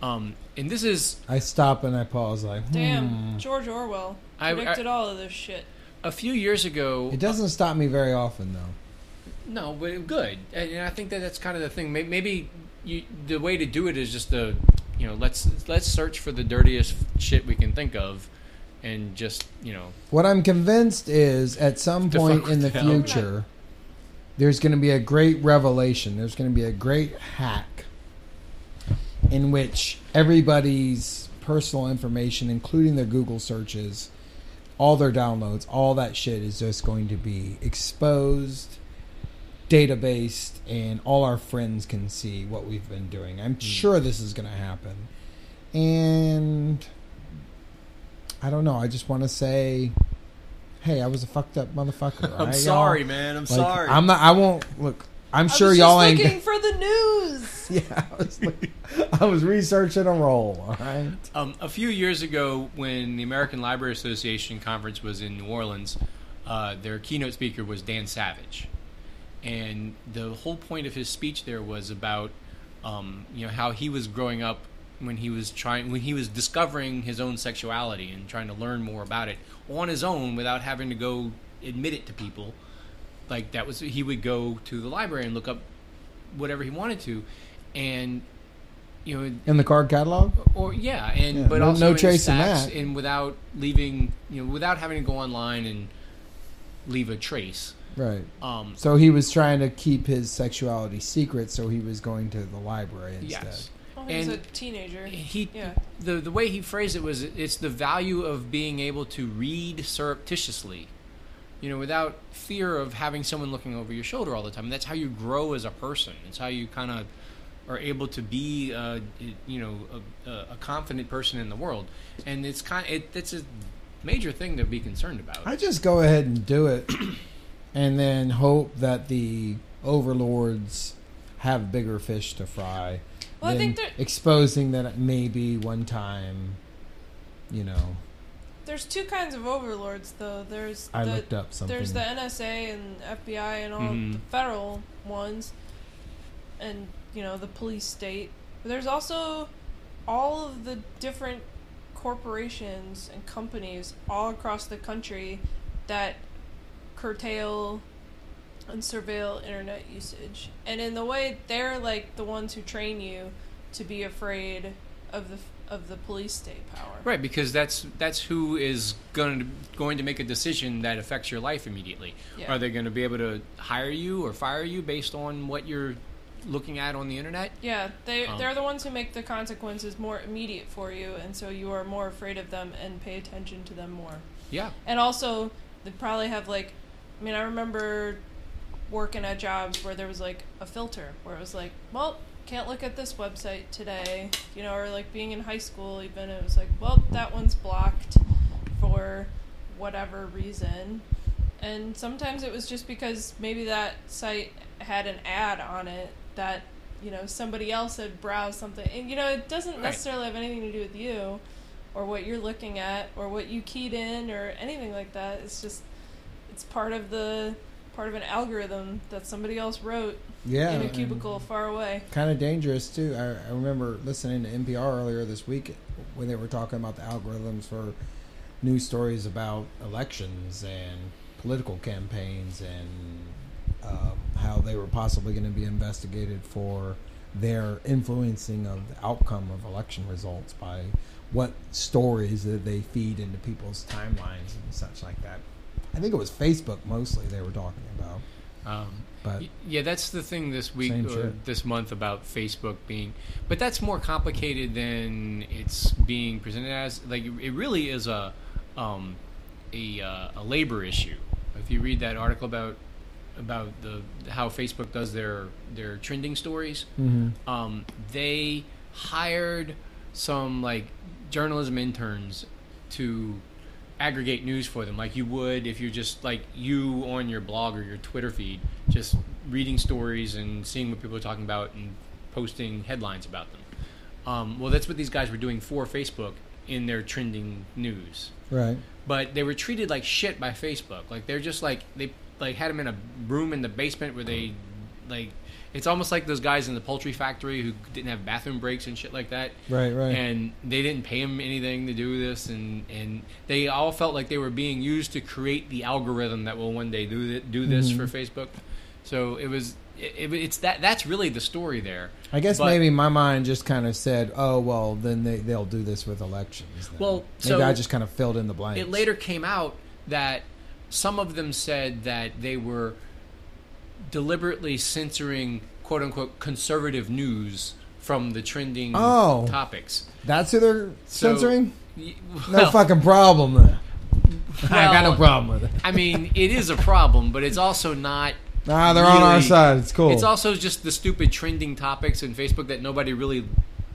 and this is... I stop and I pause like, Damn, George Orwell predicted all of this shit. A few years ago... It doesn't stop me very often, though. No, but good. And I think that's kind of the thing. Maybe the way to do it is just let's search for the dirtiest shit we can think of. And just, What I'm convinced is at some point in the future, there's going to be a great revelation. There's going to be a great hack in which everybody's personal information, including their Google searches, all their downloads, all that shit is just going to be exposed, databased, and all our friends can see what we've been doing. I'm sure this is going to happen. And... I don't know. I just want to say, hey, I was a fucked up motherfucker. I'm sorry, man. I'm sorry. I'm not. I won't look. I'm sure y'all ain't looking for the news. Yeah, I was researching a role. All right. A few years ago, when the American Library Association conference was in New Orleans, their keynote speaker was Dan Savage, and the whole point of his speech there was about, how he was growing up. When he was discovering his own sexuality and trying to learn more about it on his own without having to go admit it to people, like he would go to the library and look up whatever he wanted to, and in the card catalog, but also no trace in that, and without leaving, without having to go online and leave a trace. Right. So he was trying to keep his sexuality secret, so he was going to the library instead. Yes. He was a teenager. The way he phrased it was, it's the value of being able to read surreptitiously, without fear of having someone looking over your shoulder all the time. And that's how you grow as a person. It's how you kind of are able to be, a confident person in the world. And it's a major thing to be concerned about. I just go ahead and do it, and then hope that the overlords have bigger fish to fry. Well, I think exposing that maybe one time, There's two kinds of overlords, though. I looked up something. There's the NSA and FBI and all the federal ones, and the police state. But there's also all of the different corporations and companies all across the country that curtail and surveil internet usage, and in the way they're like the ones who train you to be afraid of the police state power, right? Because that's who is going to make a decision that affects your life immediately. Yeah. Are they going to be able to hire you or fire you based on what you're looking at on the internet? Yeah, they're the ones who make the consequences more immediate for you, and so you are more afraid of them and pay attention to them more. Yeah, and also they probably have I remember working at jobs where there was a filter where it was well, can't look at this website today, or being in high school even, it was well, that one's blocked for whatever reason. And sometimes it was just because maybe that site had an ad on it that somebody else had browsed something, and it doesn't necessarily have anything to do with you or what you're looking at or what you keyed in or anything like that. It's just part of an algorithm that somebody else wrote in a cubicle far away. Kind of dangerous, too. I remember listening to NPR earlier this week when they were talking about the algorithms for news stories about elections and political campaigns and how they were possibly going to be investigated for their influencing of the outcome of election results by what stories that they feed into people's timelines and such like that. I think it was Facebook mostly they were talking about. But yeah, that's the thing this week or this month about Facebook being, but that's more complicated than it's being presented as. It really is a labor issue. If you read that article about how Facebook does their trending stories, they hired some journalism interns to aggregate news for them, like you would if you're just you on your blog or your Twitter feed, just reading stories and seeing what people are talking about and posting headlines about them. Well, that's what these guys were doing for Facebook, in their trending news. Right. But they were treated like shit by Facebook. Like they're just like they like had them in a room in the basement where they like it's almost like those guys in the poultry factory who didn't have bathroom breaks and shit like that. Right. And they didn't pay them anything to do this, and they all felt like they were being used to create the algorithm that will one day do this for Facebook. So it's that's really the story there. I guess maybe my mind just kind of said, oh, well, then they'll do this with elections. Then. Well, maybe I just kind of filled in the blanks. It later came out that some of them said that they were deliberately censoring quote-unquote conservative news from the trending topics. That's who they're censoring? Well, no fucking problem then. I got no problem with it. I mean, it is a problem, but it's also not... Nah, they're on our side. It's cool. It's also just the stupid trending topics in Facebook that nobody really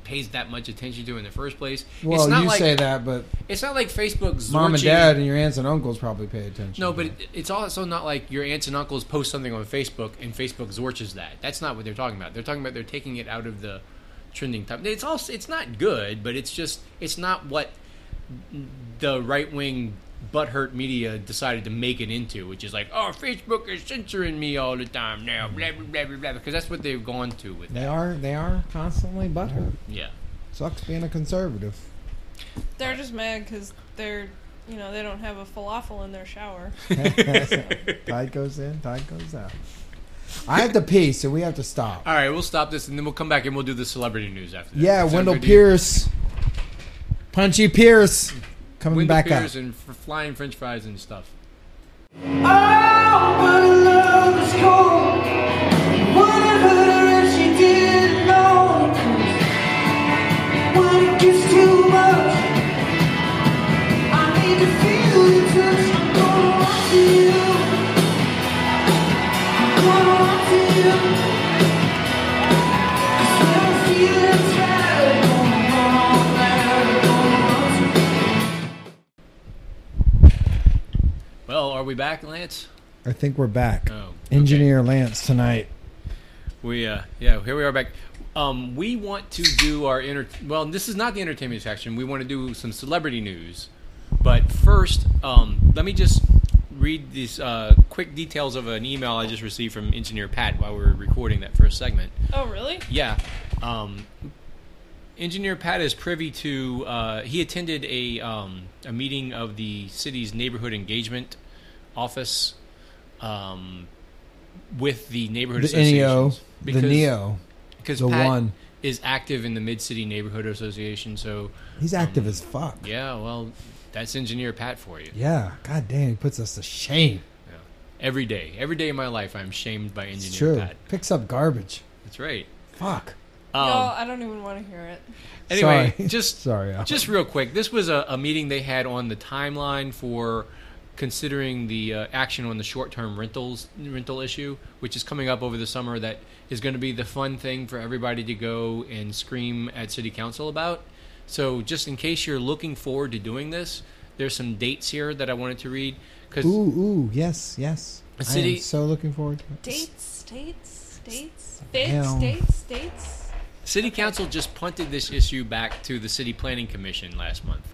pays that much attention to in the first place. Well, it's not you like, say that, but it's not like Facebook's mom and dad and your aunts and uncles probably pay attention. No, but it's also not like your aunts and uncles post something on Facebook and Facebook zorches that. That's not what they're talking about. They're talking about they're taking it out of the trending top. It's not good, but it's not what the right wing butthurt media decided to make it into, which is like, oh, Facebook is censoring me all the time now, blah blah blah blah blah, because that's what they've gone to with they that. They are constantly butthurt. Yeah, sucks being a conservative. They're just mad because they're they don't have a falafel in their shower. Tide goes in, tide goes out. I have to pee, so we have to stop. All right, we'll stop this and then we'll come back and we'll do the celebrity news after that. Yeah, Wendell Pierce, Punchy Pierce. Coming Wendell back Pierce up. and flying French fries and stuff. Oh, but love is cold. Wouldn't hurt her if she didn't know. When it gets too much, I need to feel the touch. I'm gonna want you. I'm gonna want you. 'Cause when I'm feeling tired, I'm gonna run there, gonna want you. Well, are we back, Lance? I think we're back. Oh, okay. Engineer Lance tonight. We here we are back. We want to do our well, this is not the entertainment section. We want to do some celebrity news. But first, let me just read these quick details of an email I just received from Engineer Pat while we were recording that first segment. Oh, really? Yeah. Engineer Pat is privy to. He attended a meeting of the city's neighborhood engagement office with the neighborhood associations. The NEO. Because the Pat one is active in the Mid-City Neighborhood Association, so he's active as fuck. Yeah, well, that's Engineer Pat for you. Yeah, god damn, he puts us to shame. Yeah. Every day of my life, I'm shamed by It's Engineer true. Pat. Picks up garbage. That's right. Fuck. Y'all, I don't even want to hear it. Anyway, Sorry. Sorry, just real quick. This was a meeting they had on the timeline for considering the action on the short-term rental issue, which is coming up over the summer. That is going to be the fun thing for everybody to go and scream at City Council about. So, just in case you're looking forward to doing this, there's some dates here that I wanted to read. Yes. I am so looking forward to it. Dates. City Council just punted this issue back to the City Planning Commission last month.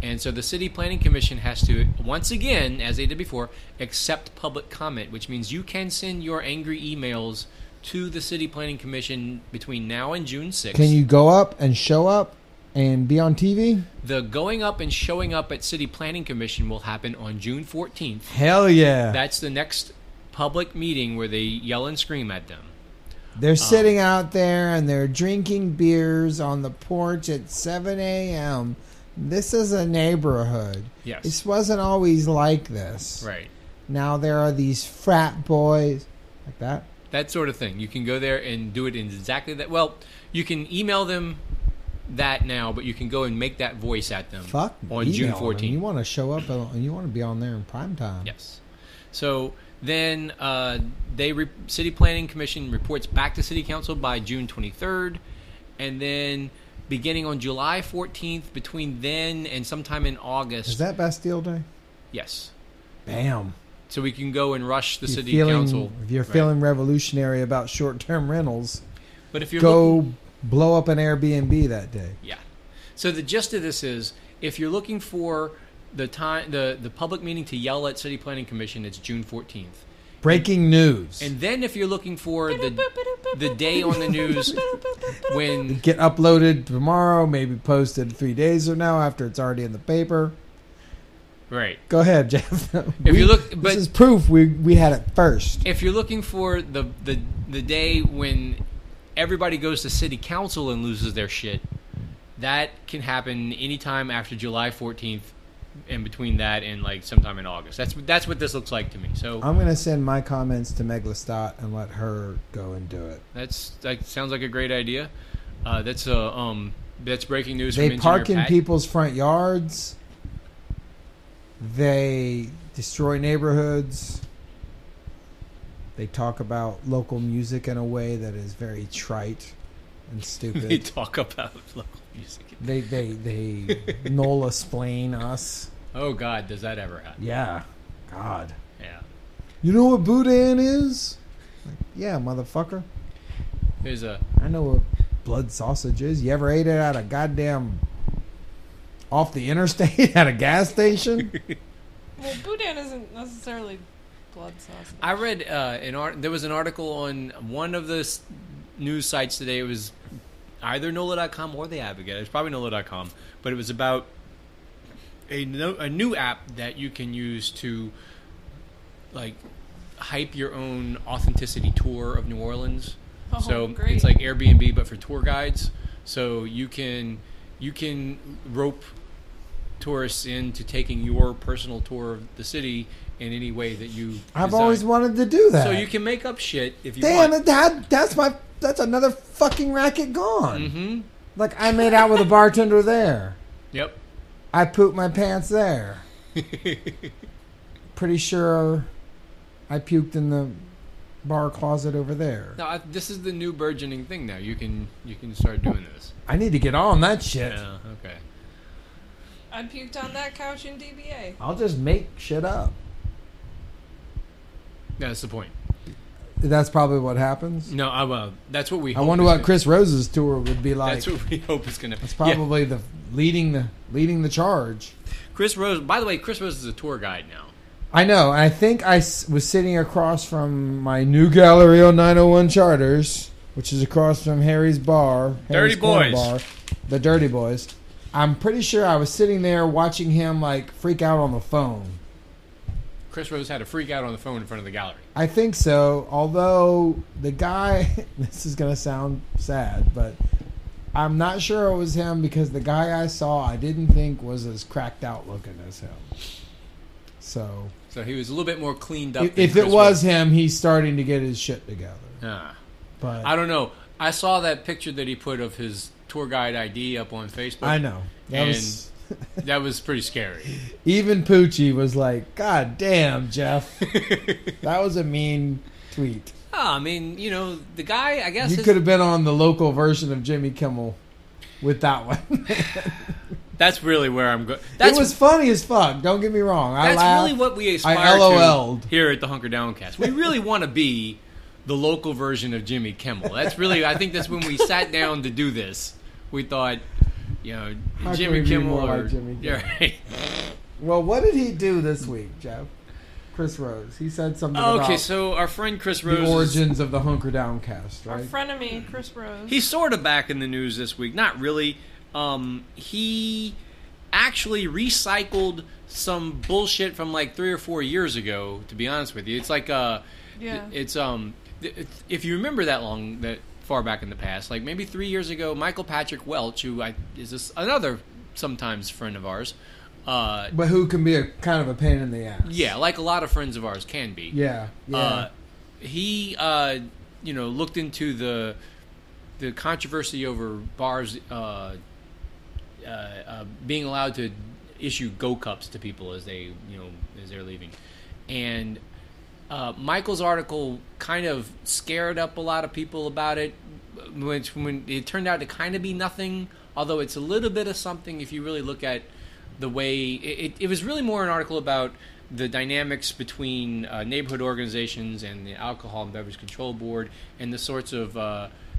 And so the City Planning Commission has to, once again, as they did before, accept public comment, which means you can send your angry emails to the City Planning Commission between now and June 6th. Can you go up and show up and be on TV? The going up and showing up at City Planning Commission will happen on June 14th. Hell yeah. That's the next public meeting where they yell and scream at them. They're sitting out there and they're drinking beers on the porch at 7 a.m. This is a neighborhood. Yes. This wasn't always like this. Right. Now there are these frat boys like that. That sort of thing. You can go there and do it in exactly that. Well, you can email them that now, but you can go and make that voice at them on June 14th. You want to show up and you want to be on there in prime time. Yes. So then City Planning Commission reports back to City Council by June 23rd, and then beginning on July 14th, between then and sometime in August. Is that Bastille Day? Yes. Bam. So we can go and rush the City Council. If you're feeling revolutionary about short-term rentals, but if you're blow up an Airbnb that day. Yeah. So the gist of this is if you're looking for the time, the public meeting to yell at City Planning Commission, it's June 14th. Breaking news. And then if you're looking for the day on the news when get uploaded tomorrow, maybe posted 3 days from now after it's already in the paper. Right. Go ahead, Jeff. If you look, but this is proof we had it first. If you're looking for the day when everybody goes to city council and loses their shit, that can happen anytime after July 14th. In between that and like sometime in August. That's what this looks like to me. So I'm gonna send my comments to Meg Lestat and let her go and do it. That sounds like a great idea. That's breaking news. They from park in Pat. people's front yards. They destroy neighborhoods. They talk about local music in a way that is very trite and stupid. They talk about local music. They Nola splain us. Oh God, does that ever happen? Yeah, God. Yeah. You know what boudin is? Like, yeah, motherfucker. I know what blood sausage is. You ever ate it at a goddamn off the interstate at a gas station? Well, boudin isn't necessarily blood sausage. I read there was an article on one of the news sites today. It was either NOLA.com or The Advocate. It's probably NOLA.com. But it was about a new app that you can use to like hype your own authenticity tour of New Orleans. Oh, so great. it's like Airbnb but for tour guides. So you can rope tourists into taking your personal tour of the city in any way that you I've design. always wanted to do that. So you can make up shit if you want. Damn it, that's another fucking racket gone. Mm-hmm. Like, I made out with a bartender there. Yep. I pooped my pants there. Pretty sure I puked in the bar closet over there. No, this is the new burgeoning thing now. You can start doing this. I need to get on that shit. Yeah, okay. I puked on that couch in DBA. I'll just make shit up. Yeah, that's the point. That's probably what happens. No, that's what we hope. I wonder what Chris Rose's tour would be like. That's what we hope is going to. That's probably the leading the charge. Chris Rose. By the way, Chris Rose is a tour guide now. I know. I think I was sitting across from my new Galleria 901 Charters, which is across from Harry's Bar. Dirty Boys. Bar, the Dirty Boys. I'm pretty sure I was sitting there watching him like freak out on the phone. Chris Rose had a freak out on the phone in front of the gallery. I think so. Although the guy, this is going to sound sad, but I'm not sure it was him because the guy I saw I didn't think was as cracked out looking as him. So he was a little bit more cleaned up. If it was him, he's starting to get his shit together. But I don't know. I saw that picture that he put of his tour guide ID up on Facebook. I know. That was pretty scary. Even Poochie was like, God damn, Jeff. That was a mean tweet. Oh, I mean, the guy, I guess... You could have been on the local version of Jimmy Kimmel with that one. That's really where I'm going. It was funny as fuck. Don't get me wrong. I That's laughed. really what we aspire I LOL'd. to here at the Hunker Downcast. We really want to be the local version of Jimmy Kimmel. That's really... I think that's when we sat down to do this. We thought... How Jimmy can we be Kimmel more or like Jimmy Kimmel? Yeah, right. Well, what did he do this week, Jeff? Chris Rose. He said something about so our friend Chris Rose, the origins of the Hunker Downcast, right? Our frenemy, Chris Rose. He's sort of back in the news this week. Not really. He actually recycled some bullshit from like 3 or 4 years ago. To be honest with you, it's like it's if you remember that far back in the past, like maybe 3 years ago, Michael Patrick Welch, who is another sometimes friend of ours, but who can be a kind of a pain in the ass. Yeah, like a lot of friends of ours can be. Yeah. He looked into the controversy over bars being allowed to issue Go Cups to people as they're leaving, and Michael's article kind of scared up a lot of people about it, when it turned out to kind of be nothing, although it's a little bit of something if you really look at the way... It was really more an article about the dynamics between neighborhood organizations and the Alcohol and Beverage Control Board and the sorts of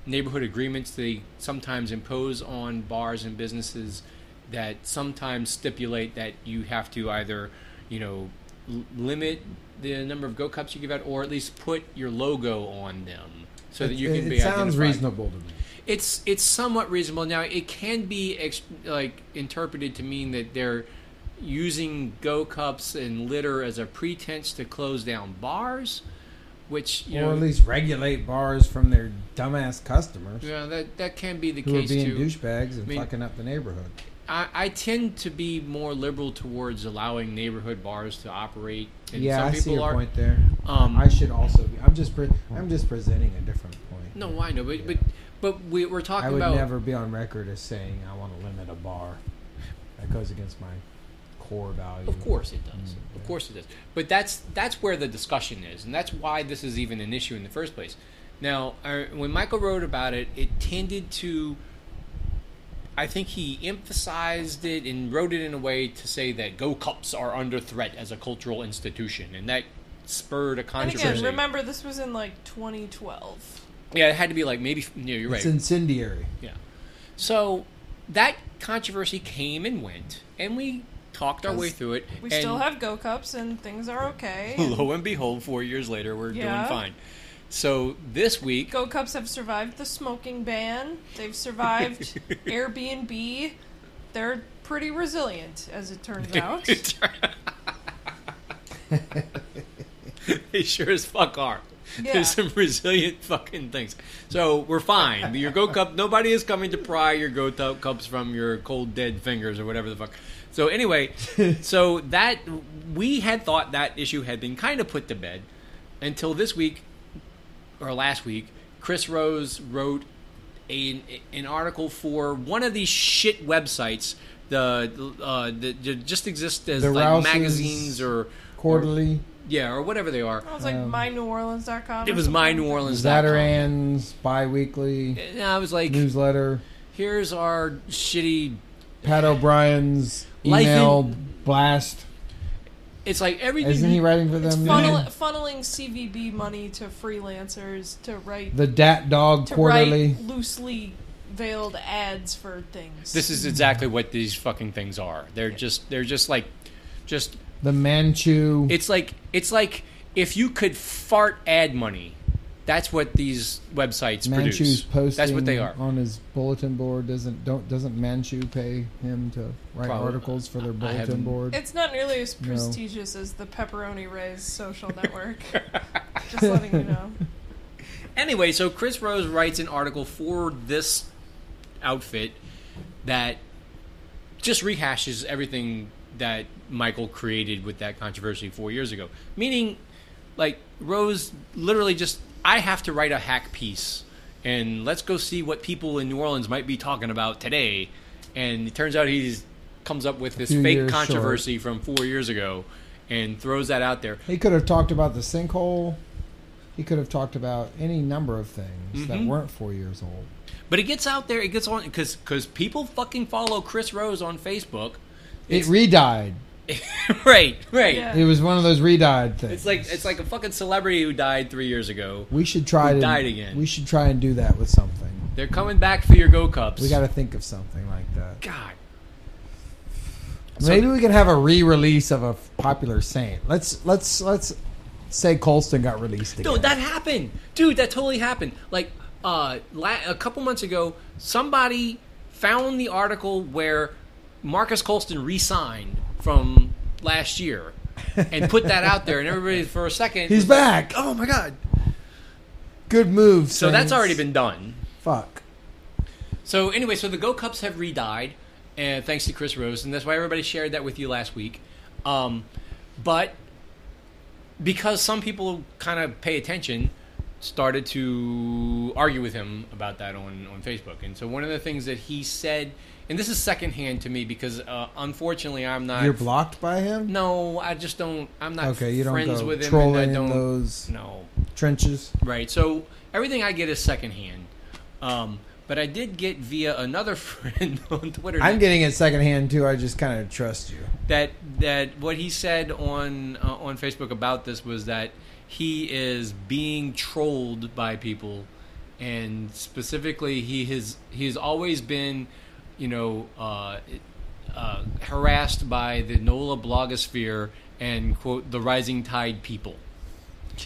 neighborhood agreements they sometimes impose on bars and businesses that sometimes stipulate that you have to either, limit the number of Go Cups you give out, or at least put your logo on them so that you can be identified. It sounds reasonable to me. It's somewhat reasonable. Now, it can be interpreted to mean that they're using Go Cups and litter as a pretense to close down bars, which or at least regulate bars from their dumbass customers. Yeah, that can be the who case are being too. Douchebags and fucking up the neighborhood. I tend to be more liberal towards allowing neighborhood bars to operate. And yeah, some I people see your are. point there. I should also be. I'm just presenting a different point. No, I know, but we're talking about. I would never be on record as saying I want to limit a bar. That goes against my core value. Of course it does. Of course it does. But that's where the discussion is, and that's why this is even an issue in the first place. Now, when Michael wrote about it, it tended to. I think he emphasized it and wrote it in a way to say that Go Cups are under threat as a cultural institution, and that spurred a controversy. And again, remember, this was in 2012. Yeah, it had to be maybe. Yeah, you're right. It's incendiary. Yeah. So that controversy came and went, and we talked our way through it. We still have Go Cups, and things are okay. Lo and behold, 4 years later, we're doing fine. So this week, Go Cups have survived the smoking ban. They've survived Airbnb. They're pretty resilient, as it turns out. They sure as fuck are. Yeah. There's some resilient fucking things. So we're fine. Your Go Cup, nobody is coming to pry your Go Cups from your cold dead fingers or whatever the fuck. So anyway, so that we had thought that issue had been kind of put to bed until this week. Or last week, Chris Rose wrote an article for one of these shit websites that just exist as Rouse's magazines or quarterly, or whatever they are. It was myneworleans.com. It was myneworleans.com. Zatarain's bi-weekly. And I was like, newsletter. Here's our shitty Pat O'Brien's email blast. It's like everything. Isn't he writing for them? Funneling CVB money to freelancers to write the Dat Dog Quarterly, write loosely veiled ads for things. This is exactly what these fucking things are. They're just the Manchu. It's like if you could fart ad money. That's what these websites Manchu's produce. Posting That's what they are. On his bulletin board. Doesn't Manchu pay him to write articles for their bulletin board? It's not nearly as prestigious as the Pepperoni Ray's social network. Just letting you know. Anyway, so Chris Rose writes an article for this outfit that just rehashes everything that Michael created with that controversy 4 years ago. Meaning, Rose literally just... I have to write a hack piece, and let's go see what people in New Orleans might be talking about today. And it turns out he comes up with this fake controversy from 4 years ago and throws that out there. He could have talked about the sinkhole. He could have talked about any number of things that weren't 4 years old. But it gets out there. It gets on because people fucking follow Chris Rose on Facebook. It re-died. right. Yeah. It was one of those re-died things. It's like a fucking celebrity who died 3 years ago. We should try to died again. We should try and do that with something. They're coming back for your Go Cups. We got to think of something like that. God. Maybe we can have a re-release of a popular saint. Let's say Colston got released again. No, that happened, dude. That totally happened. A couple months ago, somebody found the article where Marcus Colston re-signed from last year and put that out there, and everybody for a second he's back. Oh my god, good move. So that's already been done. Fuck. So anyway, so the Go Cups have re-died, and thanks to Chris Rose, and that's why everybody shared that with you last week. But because some people kind of pay attention, started to argue with him about that on Facebook. And so one of the things that he said, and this is secondhand to me because unfortunately I'm not... You're blocked by him? No, I just don't... I'm not you don't friends go with him. trolling And I don't, in those no. trenches? Right, so everything I get is secondhand. But I did get via another friend on Twitter. I'm getting it secondhand too. I just kind of trust you. That what he said on Facebook about this was that he is being trolled by people, and specifically he has always been, harassed by the NOLA blogosphere and, quote, the rising tide people.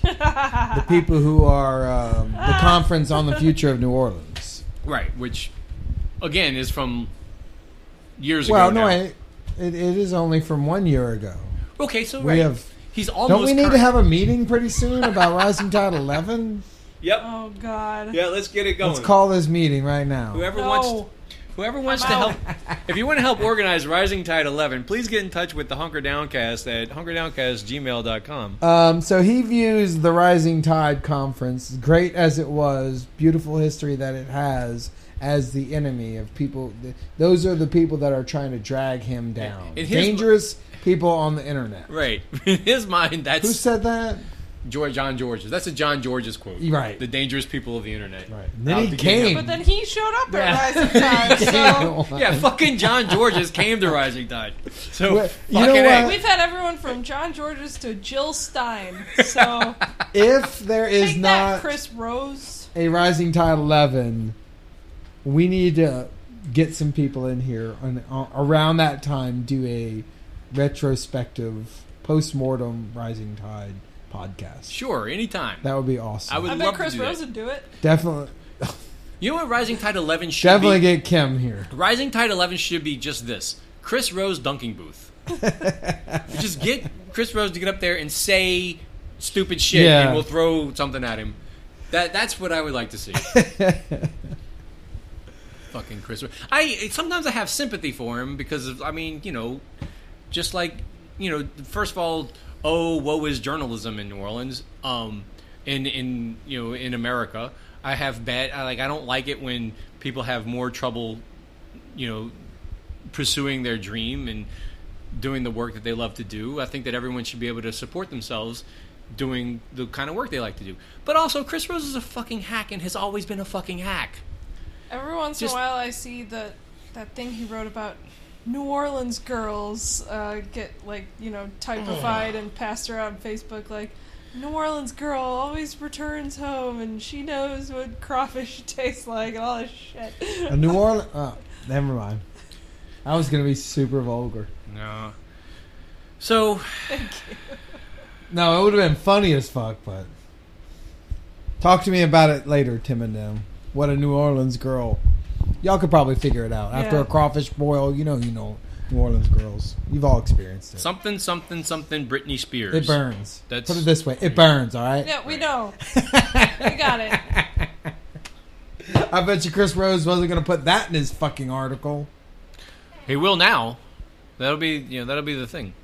The people who are the conference on the future of New Orleans. Right, which, again, is from years well, ago no, now. it is only from 1 year ago. Okay, so We have. he's almost Don't we need current. to have a meeting pretty soon about Rising Tide 11? Yep. Oh God. Yeah, let's get it going. Let's call this meeting right now. Whoever wants to help, if you want to help organize Rising Tide 11, please get in touch with the Hunker Downcast at hunkerdowncast@gmail.com. So he views the Rising Tide conference, great as it was, beautiful history that it has, as the enemy of people. Those are the people that are trying to drag him down. Dangerous people on the internet. Right. In his mind, that's... Who said that? John George's. That's a John George's quote. Right. The dangerous people of the internet. Right. And then he came. But then he showed up at Rising Tide. So Yeah, fucking John George's came to Rising Tide. So, Well, you fucking know A. what? we've had everyone from John George's to Jill Stein. So If there is take not that, Chris Rose. a Rising Tide 11, we need to get some people in here and around that time do a retrospective post-mortem Rising Tide podcast. Sure, anytime. That would be awesome. I would I love bet Chris to do Rose that. would do it. Definitely You know what Rising Tide 11 should definitely be? get Kim here. Rising Tide 11 should be just this. Chris Rose dunking booth. Just get Chris Rose to get up there and say stupid shit, Yeah. and we'll throw something at him. That's what I would like to see. Fucking Chris Rose. Sometimes I have sympathy for him because of, just like, first of all, woe is journalism in New Orleans. In America, I don't like it when people have more trouble, pursuing their dream and doing the work that they love to do. I think that everyone should be able to support themselves doing the kind of work they like to do. But also, Chris Rose is a fucking hack and has always been a fucking hack. Every once in a while, I see that thing he wrote about New Orleans girls get typified and passed around Facebook like, New Orleans girl always returns home and she knows what crawfish tastes like and all this shit. A New Orleans... Oh, never mind. I was going to be super vulgar. No. So... No, it would have been funny as fuck, but... Talk to me about it later, Tim and them. What a New Orleans girl. Y'all could probably figure it out. After a crawfish boil, you know New Orleans girls. You've all experienced it. Something, Britney Spears. It burns. That's... Put it this way. It burns, all right? Yeah, we know. We got it. I bet you Chris Rose wasn't going to put that in his fucking article. He will now. That'll be the thing.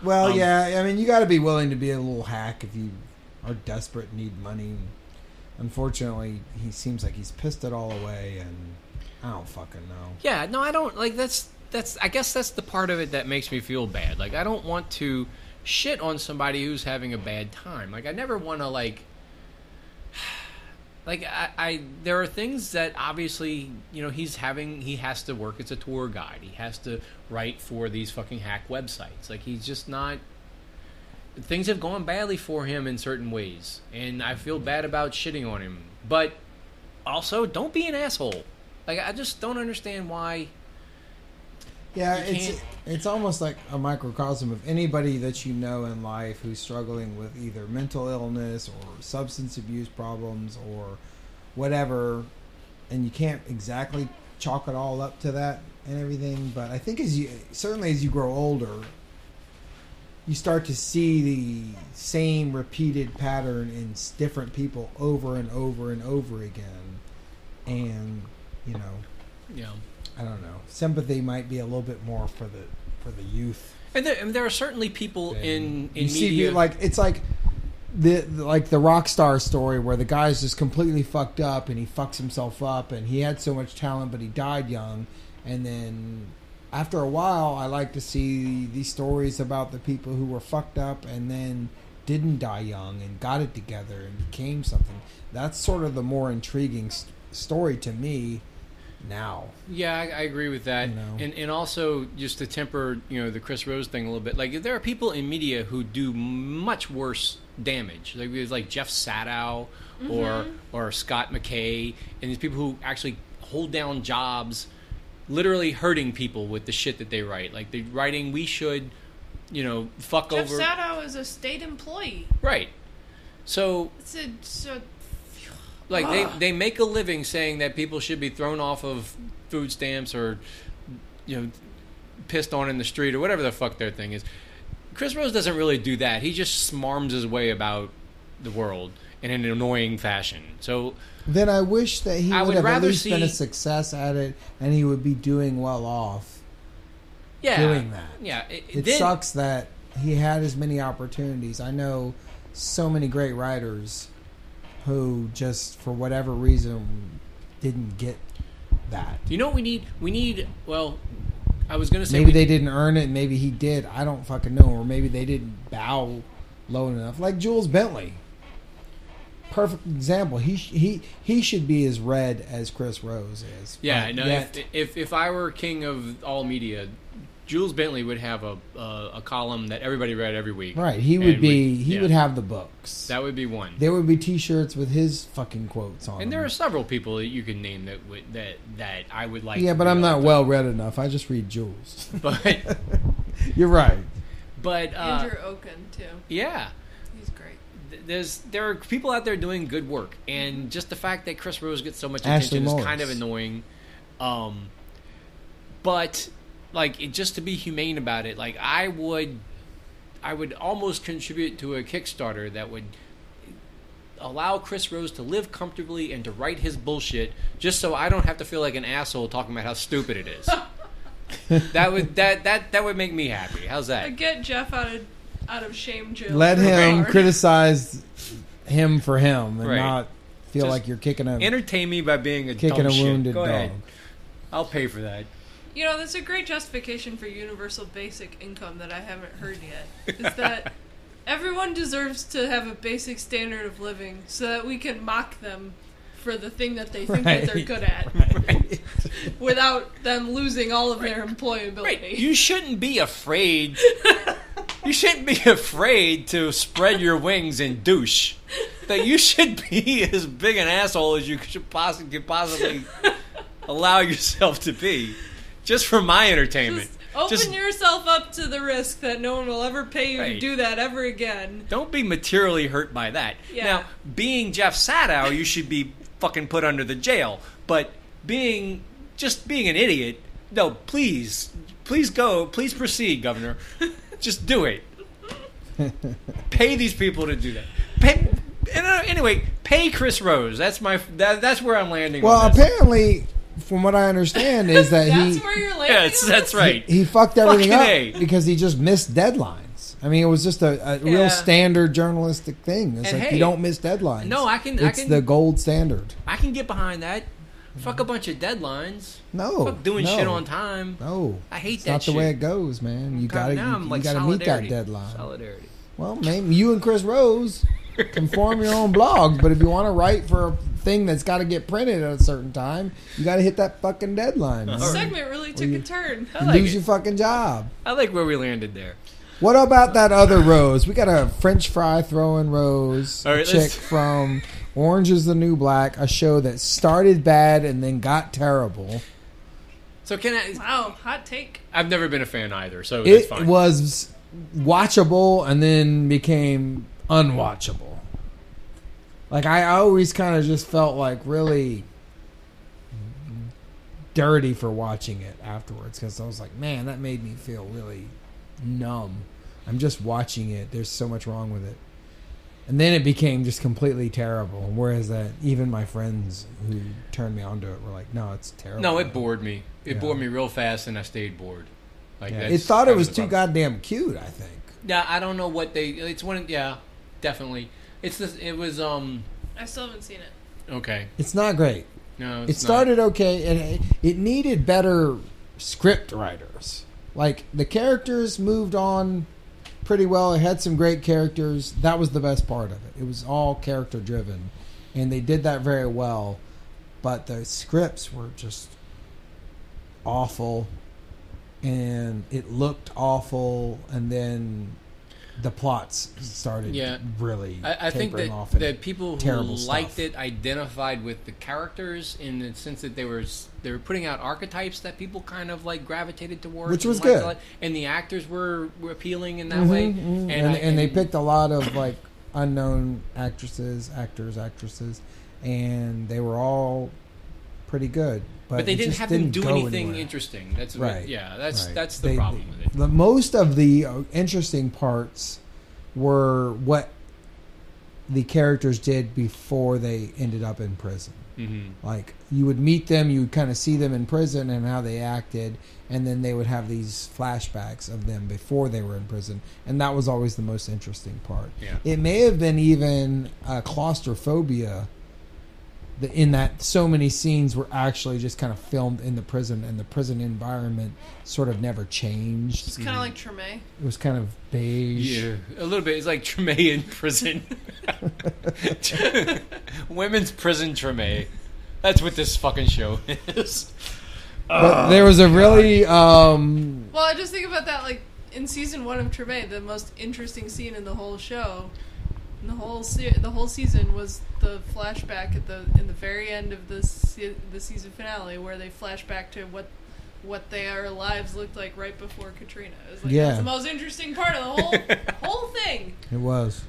Well, yeah. I mean, you got to be willing to be a little hack if you are desperate and need money. Unfortunately, he seems like he's pissed it all away, and I don't fucking know. Yeah, no, I don't like. That's. I guess that's the part of it that makes me feel bad. Like, I don't want to shit on somebody who's having a bad time. Like, I never want to I there are things that obviously, he has to work as a tour guide. He has to write for these fucking hack websites. Like, he's just not... Things have gone badly for him in certain ways, and I feel bad about shitting on him. But also, don't be an asshole. Like, I just don't understand why... Yeah, it's almost like a microcosm of anybody that you know in life who's struggling with either mental illness or substance abuse problems or whatever, and you can't exactly chalk it all up to that and everything. But I think as you grow older, you start to see the same repeated pattern in different people over and over and over again, and Yeah. I don't know. Sympathy might be a little bit more for the youth. And there are certainly people in you media... see, it's like the rock star story where the guy's just completely fucked up and he fucks himself up and he had so much talent but he died young, and then after a while I like to see these stories about the people who were fucked up and then didn't die young and got it together and became something. That's sort of the more intriguing story to me now. Yeah, I agree with that. And also, just to temper, the Chris Rose thing a little bit, like, there are people in media who do much worse damage. Like, there's like Jeff Sadow or Scott McKay, and these people who actually hold down jobs literally hurting people with the shit that they write. Like they're writing, we should, fuck Jeff over. Jeff Sadow is a state employee. Right. So they make a living saying that people should be thrown off of food stamps or pissed on in the street or whatever the fuck their thing is. Chris Rose doesn't really do that. He just smarms his way about the world in an annoying fashion. So then I wish that he would have at least been a success at it, and he would be doing well off. Yeah, doing that. Yeah, it sucks that he had as many opportunities. I know so many great writers who just for whatever reason didn't get that. You know what we need? We need. Well, I was going to say maybe they didn't earn it. Maybe he did. I don't fucking know. Or maybe they didn't bow low enough. Like Jules Bentley. Perfect example. He should be as read as Chris Rose is. Yeah, no. If I were king of all media, Jules Bentley would have a column that everybody read every week. Right. He would be. He would have the books. That would be one. There would be T-shirts with his fucking quotes on. And there are several people that you can name that I would like. Yeah, but I'm not well read enough. I just read Jules. But you're right. But Andrew Oken too. Yeah. He's great. There are people out there doing good work, and just the fact that Chris Rose gets so much attention is kind of annoying. But just to be humane about it, I would almost contribute to a Kickstarter that would allow Chris Rose to live comfortably and to write his bullshit, just so I don't have to feel like an asshole talking about how stupid it is. that would make me happy. How's that? Get Jeff out of shame jail. Let him criticize him for him and not feel just like you're kicking a entertain me by being kicking a wounded dog. Ahead. I'll pay for that. That's a great justification for universal basic income that I haven't heard yet. Is that everyone deserves to have a basic standard of living so that we can mock them for the thing that they think that they're good at, without them losing all of their employability. Right. You shouldn't be afraid. You shouldn't be afraid to spread your wings and douche. That you should be as big an asshole as you could possibly allow yourself to be. Just for my entertainment. Open yourself up to the risk that no one will ever pay you to do that ever again. Don't be materially hurt by that. Yeah. Now, being Jeff Sadow, you should be fucking put under the jail. But being an idiot, no, please proceed, Governor. Just do it. Pay these people to do that. Anyway, pay Chris Rose. That's where I'm landing. Well, on this. Apparently, from what I understand, is that that's where you're landing. Yeah, that's right. He fucked everything up because he just missed deadlines. I mean, it was just a real standard journalistic thing. It's you don't miss deadlines. No, It's the gold standard. I can get behind that. Fuck a bunch of deadlines. No, fuck doing shit on time. No, I hate it's that. Not shit. the way it goes, man. You gotta meet that deadline. Solidarity. Well, maybe you and Chris Rose can form your own blogs, but if you want to write for a thing that's got to get printed at a certain time, you got to hit that fucking deadline. This segment really took a turn. You lose your fucking job. I like where we landed there. What about that other Rose? We got a French fry throwing Rose, a chick from Orange is the New Black, a show that started bad and then got terrible. So Wow, hot take. I've never been a fan either, so it's fine. It was watchable and then became unwatchable. I always kind of just felt really dirty for watching it afterwards because I was like, man, that made me feel really numb. I'm just watching it. There's so much wrong with it. And then it became just completely terrible. Whereas even my friends who turned me onto it were like, no, it's terrible. No, it bored me. It bored me real fast and I stayed bored. It thought it was too goddamn cute, I think. Yeah, I don't know what it's one. Yeah, definitely. It was. I still haven't seen it. Okay. It's not great. No, it started okay. It needed better script writers. The characters moved on pretty well. It had some great characters. That was the best part of it. It was all character driven, and they did that very well. But the scripts were just awful, and it looked awful, and then the plots started really I think tapering that, off. that people who liked stuff. it identified with the characters in the sense that they were putting out archetypes that people kind of like gravitated towards, which was good, and the actors were appealing in that way, and they picked a lot of like unknown actresses, and they were all pretty good. But they didn't have them do anything anywhere. Interesting. That's right. That's the problem with it. Most of the interesting parts were what the characters did before they ended up in prison. Mm-hmm. Like you would meet them, you would kind of see them in prison and how they acted, and then they would have these flashbacks of them before they were in prison, and that was always the most interesting part. Yeah. It may have been even claustrophobia. In that so many scenes were actually just kind of filmed in the prison, and the prison environment sort of never changed. It's kind of like Treme. It was kind of beige. Yeah, a little bit. It's like Treme in prison. Women's prison Treme. That's what this fucking show is. But there was a really... Well, I just think about that, like, in season 1 of Treme, the most interesting scene in the whole show... The whole season was the flashback in the very end of the season finale, where they flash back to what their lives looked like right before Katrina. It was like that's the most interesting part of the whole thing. It was.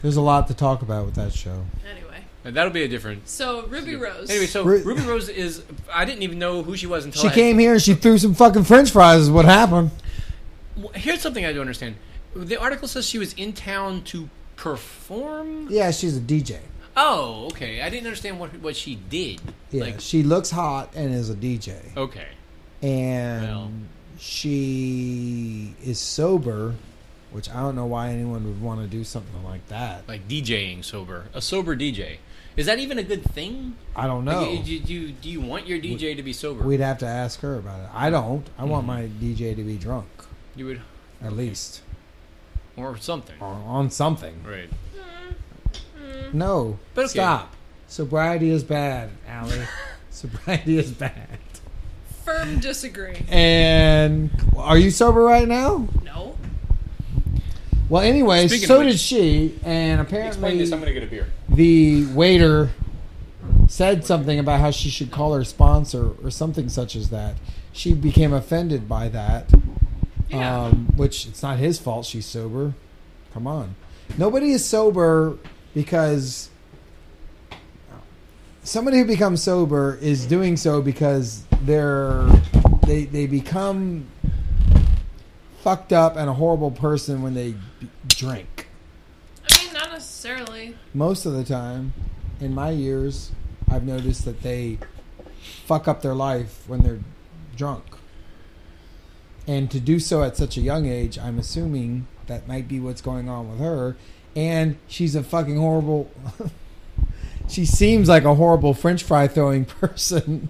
There's a lot to talk about with that show. Anyway, that'll be a different. So Ruby Rose. Anyway, so Ruby Rose is. I didn't even know who she was until she came here and she threw some fucking French fries. Is what happened. Here's something I don't understand. The article says she was in town to perform? Yeah, she's a DJ. Oh, okay. I didn't understand what she did. Yeah, she looks hot and is a DJ. Okay. And she is sober, which I don't know why anyone would want to do something like that. Like DJing sober. A sober DJ. Is that even a good thing? I don't know. Like, do you want your DJ to be sober? We'd have to ask her about it. I don't. I want my DJ to be drunk. You would? At least. Or something. Or on something. Right. No. But okay. Stop. Sobriety is bad, Allie. Sobriety is bad. Firm disagree. And are you sober right now? No. Well, anyway, so did she. And apparently, explain this. I'm going to get a beer. The waiter said something about how she should call her sponsor or something such as that. She became offended by that. Yeah. Which it's not his fault she's sober. Come on. Nobody is sober because somebody who becomes sober is doing so because they become fucked up and a horrible person when they drink. I mean, not necessarily. Most of the time, in my years, I've noticed that they fuck up their life when they're drunk. And to do so at such a young age, I'm assuming that might be what's going on with her. And she's a fucking horrible... she seems like a horrible French fry throwing person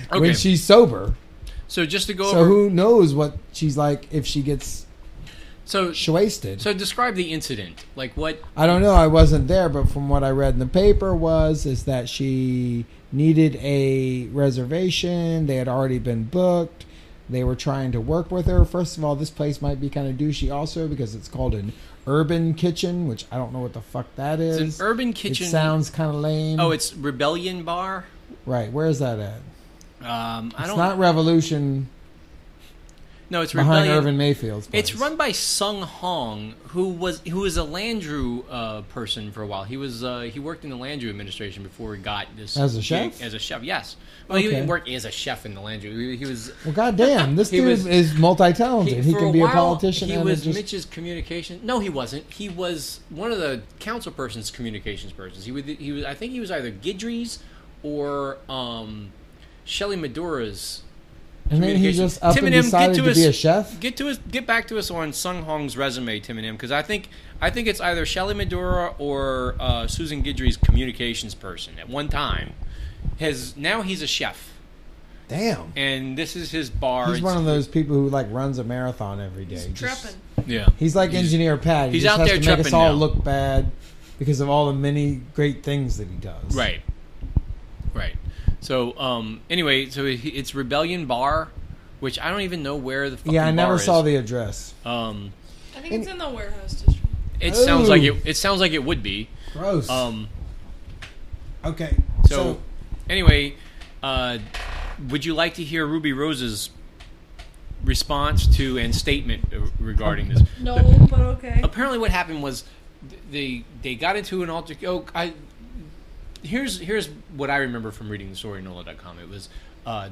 when she's sober. So just to go over... So who knows what she's like if she gets wasted. So describe the incident. Like what... I don't know. I wasn't there, but from what I read in the paper is that she needed a reservation. They had already been booked. They were trying to work with her. First of all, this place might be kind of douchey also because it's called an urban kitchen, which I don't know what the fuck that is. It's an urban kitchen. It sounds kind of lame. Oh, it's Rebellion Bar? Right. Where is that at? It's not Revolution. No, it's behind Rebellion. Irvin Mayfield's place. It's run by Sung Hong, who was a Landrew person for a while. He worked in the Landrew administration before he got this as a chef. As a chef, yes. Well, he didn't work as a chef in the Landrew. He was. Well, goddamn, this dude is multi-talented. He can be a politician. He was Mitch's communication. No, he wasn't. He was one of the council person's communications persons. He was. I think he was either Guidry's or Shelley Madura's. And then he just up and decided to be a chef? Get back to us on Sung Hong's resume, Tim and M, because I think it's either Shelley Madura or Susan Guidry's communications person at one time. Now he's a chef. Damn. And this is his bar. He's one of those people who like runs a marathon every day. He's trepping. Yeah. He's like Engineer Pat. He's out there to make us all now. Look bad because of all the many great things that he does. Right. So, anyway, it's Rebellion Bar, which I don't even know where the fucking bar is. I never saw the address. I think it's in the warehouse district. It sounds like it. It sounds like it would be. Gross. Okay. So anyway, would you like to hear Ruby Rose's response to and statement regarding this? No, but okay. Apparently, what happened was they got into an here's what I remember from reading the story in NOLA.com. It was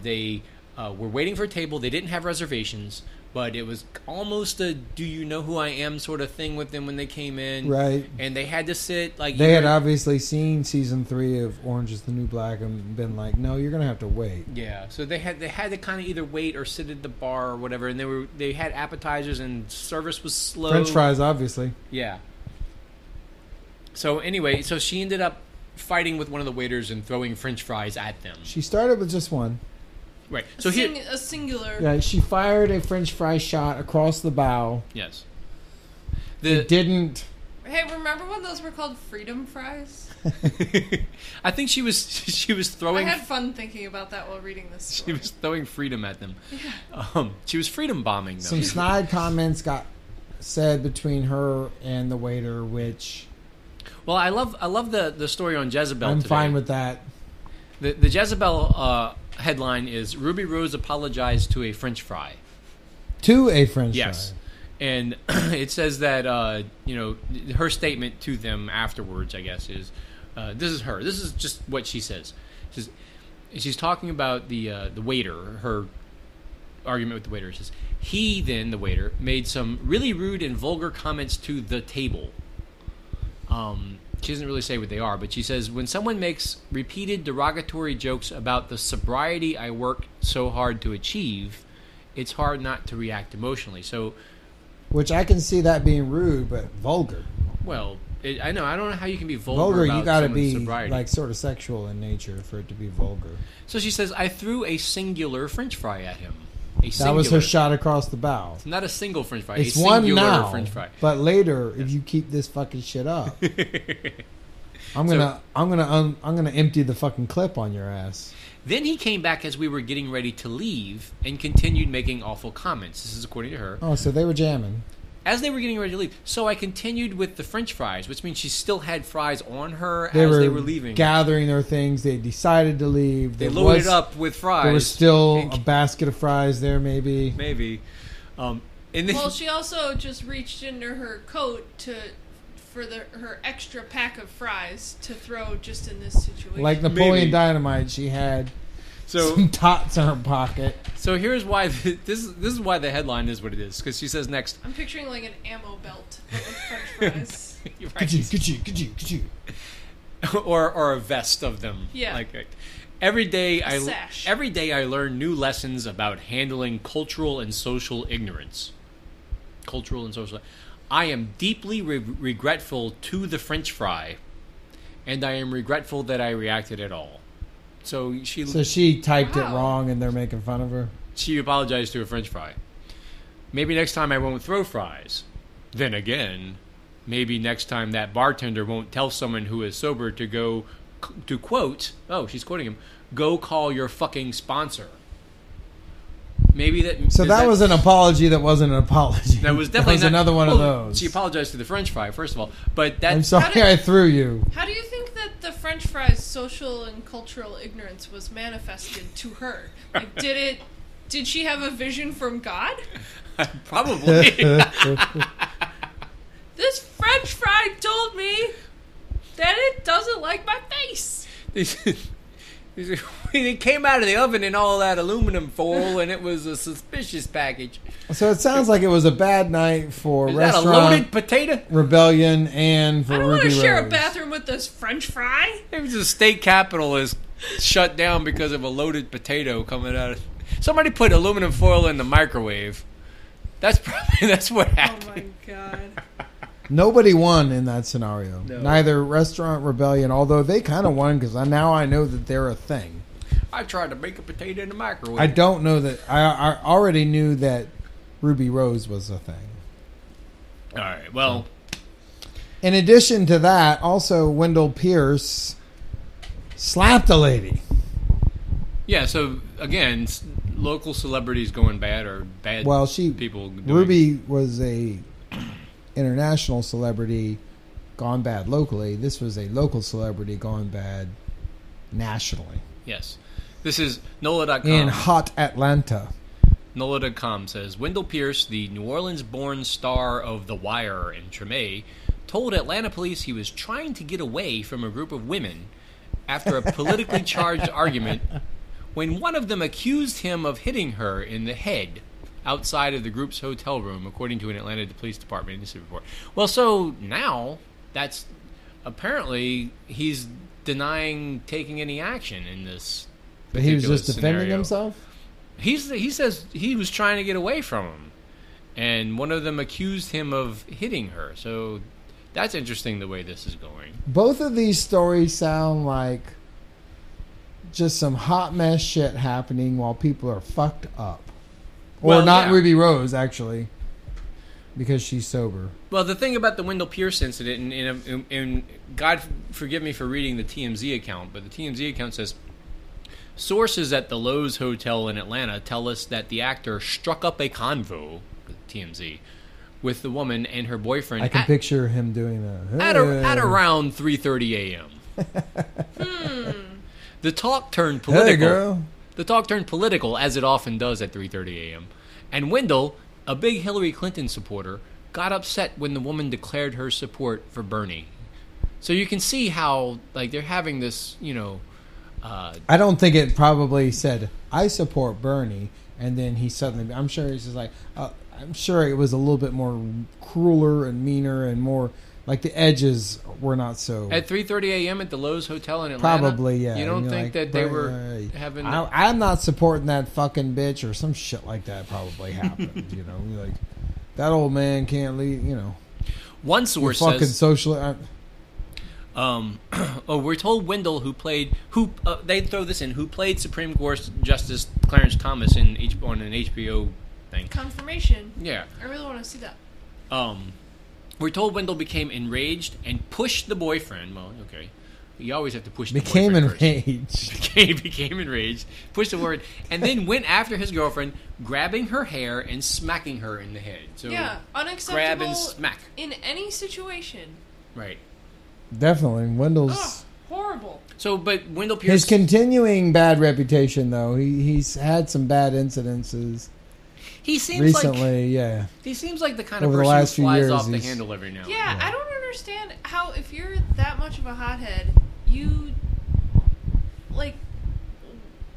they were waiting for a table. They didn't have reservations, but it was almost a "Do you know who I am?" sort of thing with them when they came in. Right. And they had to sit like they had obviously seen season 3 of Orange Is the New Black and been like, "No, you're gonna have to wait." Yeah. So they had to kind of either wait or sit at the bar or whatever. And they had appetizers and service was slow. French fries, obviously. Yeah. So anyway, so she ended up fighting with one of the waiters and throwing French fries at them. She started with just one. Right. A So singular. Yeah, she fired a French fry shot across the bow. Yes. It didn't. Hey, remember when those were called freedom fries? I think she was throwing. I had fun thinking about that while reading this story. She was throwing freedom at them. Yeah. She was freedom bombing them. Some snide comments got said between her and the waiter, which Well, I love the story on Jezebel. I'm today. fine with that. The Jezebel headline is Ruby Rose apologized to a French fry. To a French Yes. fry. And it says that her statement to them afterwards, I guess, is this is her. This is just what she says. She's talking about the waiter. Her argument with the waiter says he then the waiter made some really rude and vulgar comments to the table. She doesn't really say what they are, but she says, when someone makes repeated derogatory jokes about the sobriety I worked so hard to achieve, it's hard not to react emotionally. So, which I can see that being rude, but vulgar. Well, I don't know how you can be vulgar about you got to someone's be sobriety. like sort of sexual in nature for it to be vulgar. So she says, I threw a singular French fry at him. That was her shot across the bow. It's not a single French fry. It's a one singular now, French fry. but later, if you keep this fucking shit up, I'm gonna empty the fucking clip on your ass. Then he came back as we were getting ready to leave and continued making awful comments. This is according to her. Oh, so they were jamming. As they were getting ready to leave. So I continued with the French fries, which means she still had fries on her as they were leaving. Gathering their things. They decided to leave. They loaded up with fries. There was still a basket of fries there, maybe. Maybe. And then, Well, she also just reached into her coat for her extra pack of fries to throw just in this situation. Like Napoleon Maybe. Dynamite, she had some tots in her pocket. So here's why this is why the headline is what it is, because she says next. I'm picturing like an ammo belt with French fries. Ka-choo. or a vest of them. Yeah. Like every day sash. every day I learn new lessons about handling cultural and social ignorance. Cultural and social. I am deeply regretful to the French fry, and I am regretful that I reacted at all. So she typed it wrong, and they're making fun of her. She apologized to a French fry. Maybe next time I won't throw fries. Then again, maybe next time that bartender won't tell someone who is sober to go to quote. Oh, she's quoting him. Go call your fucking sponsor. Maybe that. So that was an apology that wasn't an apology. That was definitely another one of those. She apologized to the French fry, first of all, but that. I'm sorry I threw you. How do you think that the French fries' social and cultural ignorance was manifested to her? Like, did she have a vision from God? Probably. This French fry told me that it doesn't like my face. It came out of the oven in all that aluminum foil, and it was a suspicious package. So it sounds like it was a bad night for Is restaurant that a loaded potato? rebellion and for I don't Ruby want to share a Rose. bathroom with this French fry. It was the state capitol is shut down because of a loaded potato coming out of. Somebody put aluminum foil in the microwave. That's what happened. Oh my god. Nobody won in that scenario. No. Neither Restaurant Rebellion, although they kind of won because now I know that they're a thing. I tried to bake a potato in the microwave. I don't know that. I already knew that Ruby Rose was a thing. All right. Well, in addition to that, also Wendell Pierce slapped a lady. yeah. So again, local celebrities going bad or bad. Well, people. Doing, Ruby was a international celebrity gone bad locally. This was a local celebrity gone bad nationally. Yes. This is NOLA.com. In hot Atlanta. NOLA.com says, Wendell Pierce, the New Orleans-born star of The Wire and Treme, told Atlanta police he was trying to get away from a group of women after a politically charged argument when one of them accused him of hitting her in the head outside of the group's hotel room, according to an Atlanta Police Department incident report. Well, so now that's apparently he's denying taking any action in this. But he was just defending scenario. himself? He says he was trying to get away from him, and one of them accused him of hitting her. So that's interesting the way this is going. Both of these stories sound like just some hot mess shit happening while people are fucked up. Or Well, not yeah. Ruby Rose, actually, because she's sober. Well, the thing about the Wendell Pierce incident, and God forgive me for reading the TMZ account, but the TMZ account says, sources at the Lowe's Hotel in Atlanta tell us that the actor struck up a convo, TMZ, with the woman and her boyfriend I can picture him doing that. at around 3:30 a.m. The talk turned political. Hey, girl. The talk turned political, as it often does at 3:30 a.m. And Wendell, a big Hillary Clinton supporter, got upset when the woman declared her support for Bernie. So you can see how, like, they're having this, I don't think it probably said, I support Bernie, and then he suddenly, I'm sure he's just like, I'm sure it was a little bit more crueler and meaner and more, like the edges were not so. At 3:30 a.m. at the Lowe's Hotel in Atlanta? Probably, yeah. You don't And you're think like, that they were having... I'm not supporting that fucking bitch, or some shit like that probably happened, You're like, that old man can't leave, One source fucking says... social... we're told Wendell, they throw this in, who played Supreme Court Justice Clarence Thomas on an HBO thing. Confirmation. Yeah. I really want to see that. We're told Wendell became enraged and pushed the boyfriend. Well, okay. You always have to push the became boyfriend first. enraged. Became enraged, pushed the boyfriend, and then went after his girlfriend, grabbing her hair and smacking her in the head. So Yeah, unacceptable grab and smack. in any situation. Right. Definitely. Wendell's... Ugh, horrible. So, but Wendell Pierce... His continuing bad reputation, though. He's had some bad incidences He seems recently, yeah. He seems like the kind of Over the person who last few flies years, off the he's- handle every now and Yeah, then. I don't understand how, if you're that much of a hothead, you, like,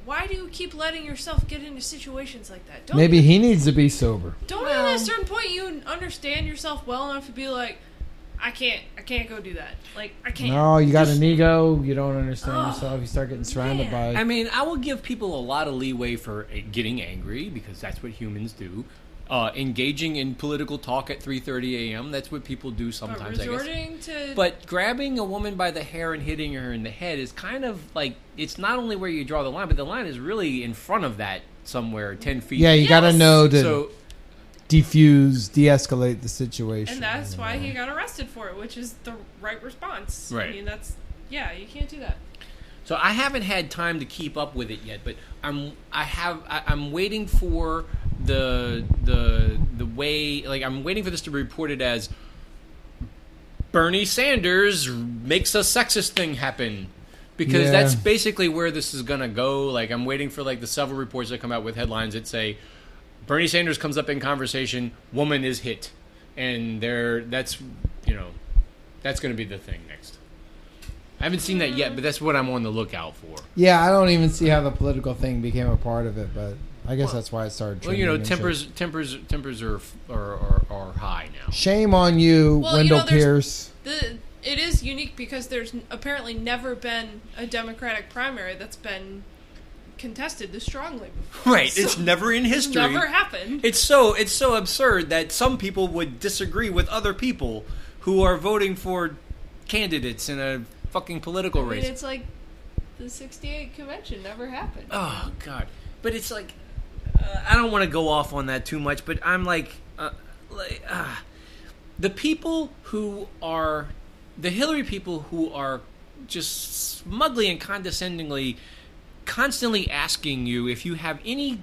why do you keep letting yourself get into situations like that? Don't Maybe you, he needs to be sober. Don't at a certain point you understand yourself well enough to be like, I can't go do that. Like, I can't. No, you got an ego. You don't understand yourself. You start getting surrounded by... I mean, I will give people a lot of leeway for getting angry, because that's what humans do. Engaging in political talk at 3:30 a.m., that's what people do sometimes, I guess. Resorting to... But grabbing a woman by the hair and hitting her in the head is kind of like, it's not only where you draw the line, but the line is really in front of that somewhere, 10 feet. Yeah, you got to know to So, defuse, de-escalate the situation. And that's why he got arrested for it, which is the right response. Right. I mean, you can't do that. so I haven't had time to keep up with it yet, but I'm waiting for the way, like, I'm waiting for this to be reported as Bernie Sanders makes a sexist thing happen, because that's basically where this is gonna go. Like, I'm waiting for, like, the several reports that come out with headlines that say Bernie Sanders comes up in conversation, woman is hit, and that's going to be the thing next. I haven't seen that yet, but that's what I'm on the lookout for. Yeah, I don't even see how the political thing became a part of it, but I guess that's why it started trending. Well, and tempers are high now. Shame on you, Well, Wendell Pierce. It is unique because there's apparently never been a Democratic primary that's been contested this strongly before. Right, So, it's never in history. Never happened. It's so absurd that some people would disagree with other people who are voting for candidates in a fucking political I mean, race. it's like the '68 convention never happened. Oh God! But it's like I don't want to go off on that too much, but I'm the people who are the Hillary people who are just smugly and condescendingly constantly asking you if you have any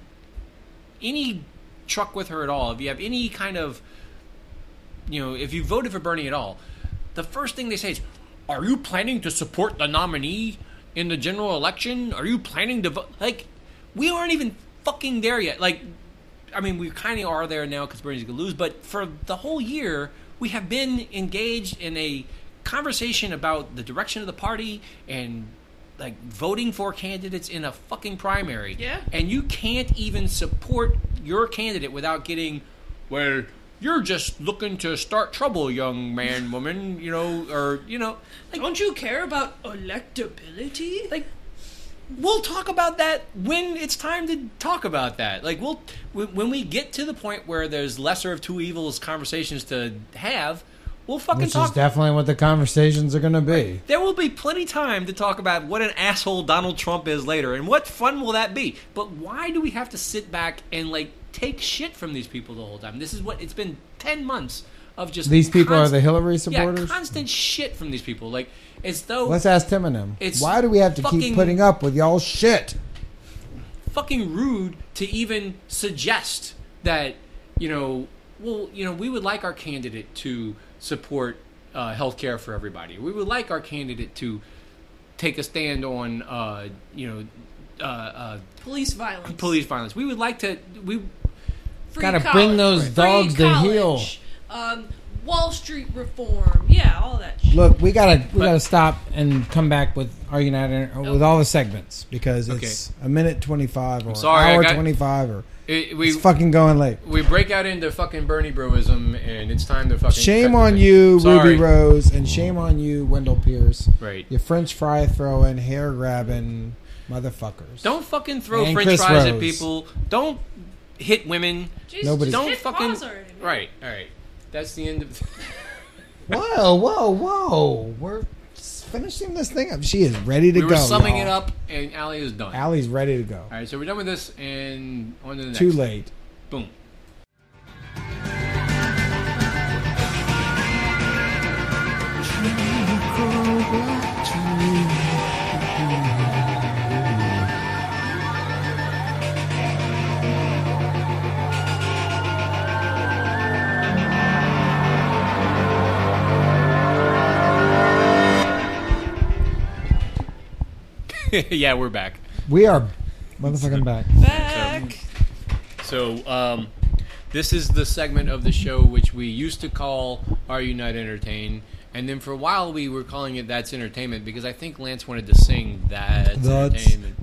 truck with her at all, if you have any kind of if you voted for Bernie at all, the first thing they say is, "Are you planning to support the nominee in the general election? Are you planning to vote?" Like, we aren't even fucking there yet. Like, I mean, we kind of are there now because Bernie's going to lose, but for the whole year, we have been engaged in a conversation about the direction of the party and, like, voting for candidates in a fucking primary. Yeah. And you can't even support your candidate without getting, well, you're just looking to start trouble, young man, woman, like, don't you care about electability? Like, we'll talk about that when it's time to talk about that. Like, when we get to the point where there's lesser of two evils conversations to have, we'll fucking talk. Which is definitely what the conversations are going to be. Right. There will be plenty time to talk about what an asshole Donald Trump is later, and what fun will that be? But why do we have to sit back and, like, take shit from these people the whole time? This is what it's been 10 months of just these people are the Hillary supporters. Yeah, constant shit from these people. Like, as though let's ask Tim and him. Why do we have to keep putting up with y'all shit? Fucking rude to even suggest that we would like our candidate to support health care for everybody. We would like our candidate to take a stand on police violence. Police violence. We would like to. Gotta bring those dogs to heel. Wall Street reform. Yeah, all that shit. Look, we gotta stop and come back with our United with all the segments because it's a minute 25 or hour 25 or it's fucking going late. We break out into fucking Bernie Broism and it's time to fucking. Shame on you, Ruby Rose, and shame on you, Wendell Pierce. Right. You French fry throwing, hair grabbing motherfuckers. Don't fucking throw and French Chris fries Rose. at people. Don't hit women. Jesus, Nobody. Don't hit fucking. pause already, man. Right. All right. That's the end of. Whoa! We're finishing this thing up. She is ready to go. We were summing y'all. it up, and Allie is done. Allie's ready to go. All right, so we're done with this, and on to the next. Too late. Boom. Yeah, we're back. We are motherfucking back. Back. So, this is the segment of the show which we used to call Are You Not Entertained? And then for a while we were calling it That's Entertainment because I think Lance wanted to sing That's Entertainment.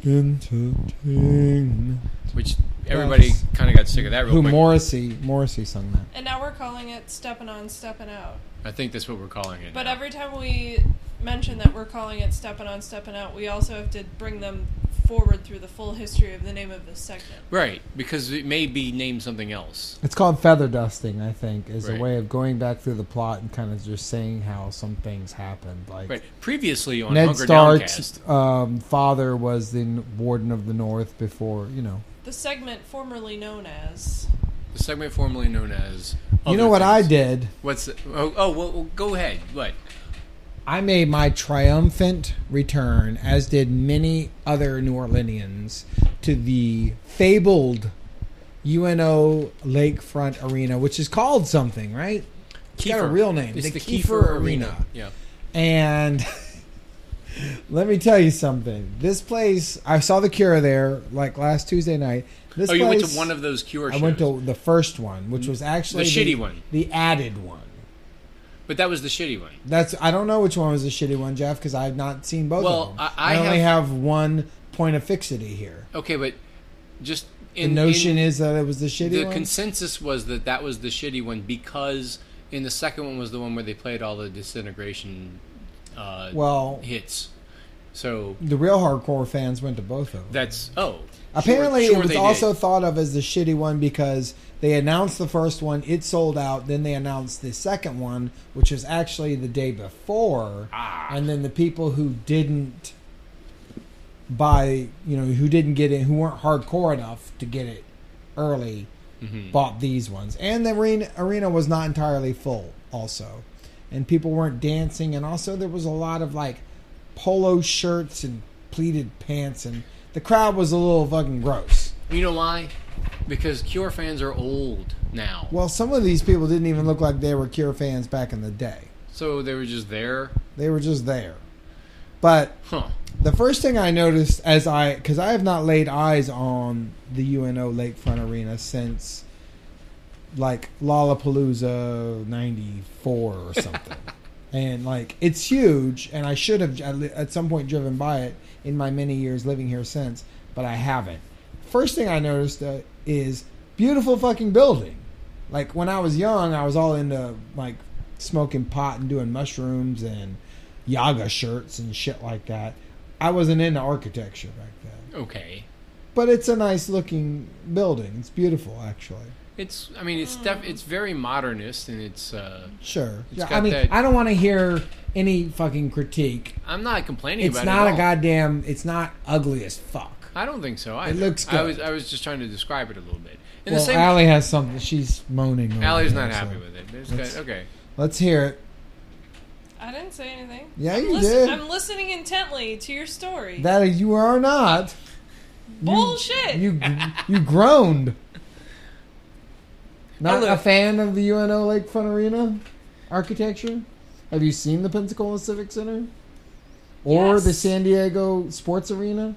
Which everybody kind of got sick of that real quick. Morrissey sung that. And now we're calling it Steppin' On, Steppin' Out. I think that's what we're calling it. But now. every time we mention that we're calling it Steppin' On, Steppin' Out, we also have to bring them forward through the full history of the name of this segment. Right, because it may be named something else. It's called feather dusting, I think, is Right. a way of going back through the plot and kind of just saying how some things happened. Like Right. Previously on Ned Hunger Stark's Downcast. father was the warden of the North before, The segment formerly known as... The segment formerly known as... You know what I did? What's the, well, go ahead. What? I made my triumphant return, as did many other New Orleanians, to the fabled UNO Lakefront Arena, which is called something, right? It's got a real name. It's the Kiefer Arena. Yeah. And let me tell you something. This place, I saw The Cure there like last Tuesday night. This you place, went to one of those Cure shows? I went to the first one, which was actually the shitty one. The added one. But that was the shitty one. I don't know which one was the shitty one, Jeff, because I've not seen both of them. I only have one point of fixity here. Okay, but just the notion is that it was the shitty one? The consensus was that was the shitty one because in the second one was the one where they played all the Disintegration hits. So the real hardcore fans went to both of them. That's apparently sure it was also thought of as the shitty one because they announced the first one, it sold out, then they announced the second one, which was actually the day before, and then the people who didn't buy, who didn't get in, who weren't hardcore enough to get it early, bought these ones. And the arena was not entirely full also, and people weren't dancing, and also there was a lot of like polo shirts and pleated pants, and the crowd was a little fucking gross. You know why? Because Cure fans are old now. Well, some of these people didn't even look like they were Cure fans back in the day. So they were just there? They were just there. But the first thing I noticed because I have not laid eyes on the UNO Lakefront Arena since like Lollapalooza 94 or something. And like it's huge, and I should have at some point driven by it in my many years living here since, but I haven't. First thing I noticed is beautiful fucking building. Like when I was young, I was all into like smoking pot and doing mushrooms and Yaga shirts and shit like that. I wasn't into architecture back then. Okay. But it's a nice looking building. It's beautiful, actually. It's very modernist, and it's sure. It's Yeah, got I mean, that, I don't want to hear any fucking critique. I'm not complaining It's about not it. a goddamn. It's not ugly as fuck. I don't think so either. It looks good. I was just trying to describe it a little bit. And Well, Allie has something. She's moaning. over Allie's there, not happy so with it. It's got, okay. Let's hear it. I didn't say anything. Yeah, you did. I'm listening intently to your story. That you are not. Bullshit. You groaned. Not look. a fan of the UNO Lakefront Arena architecture? Have you seen the Pensacola Civic Center? Or Yes. the San Diego Sports Arena?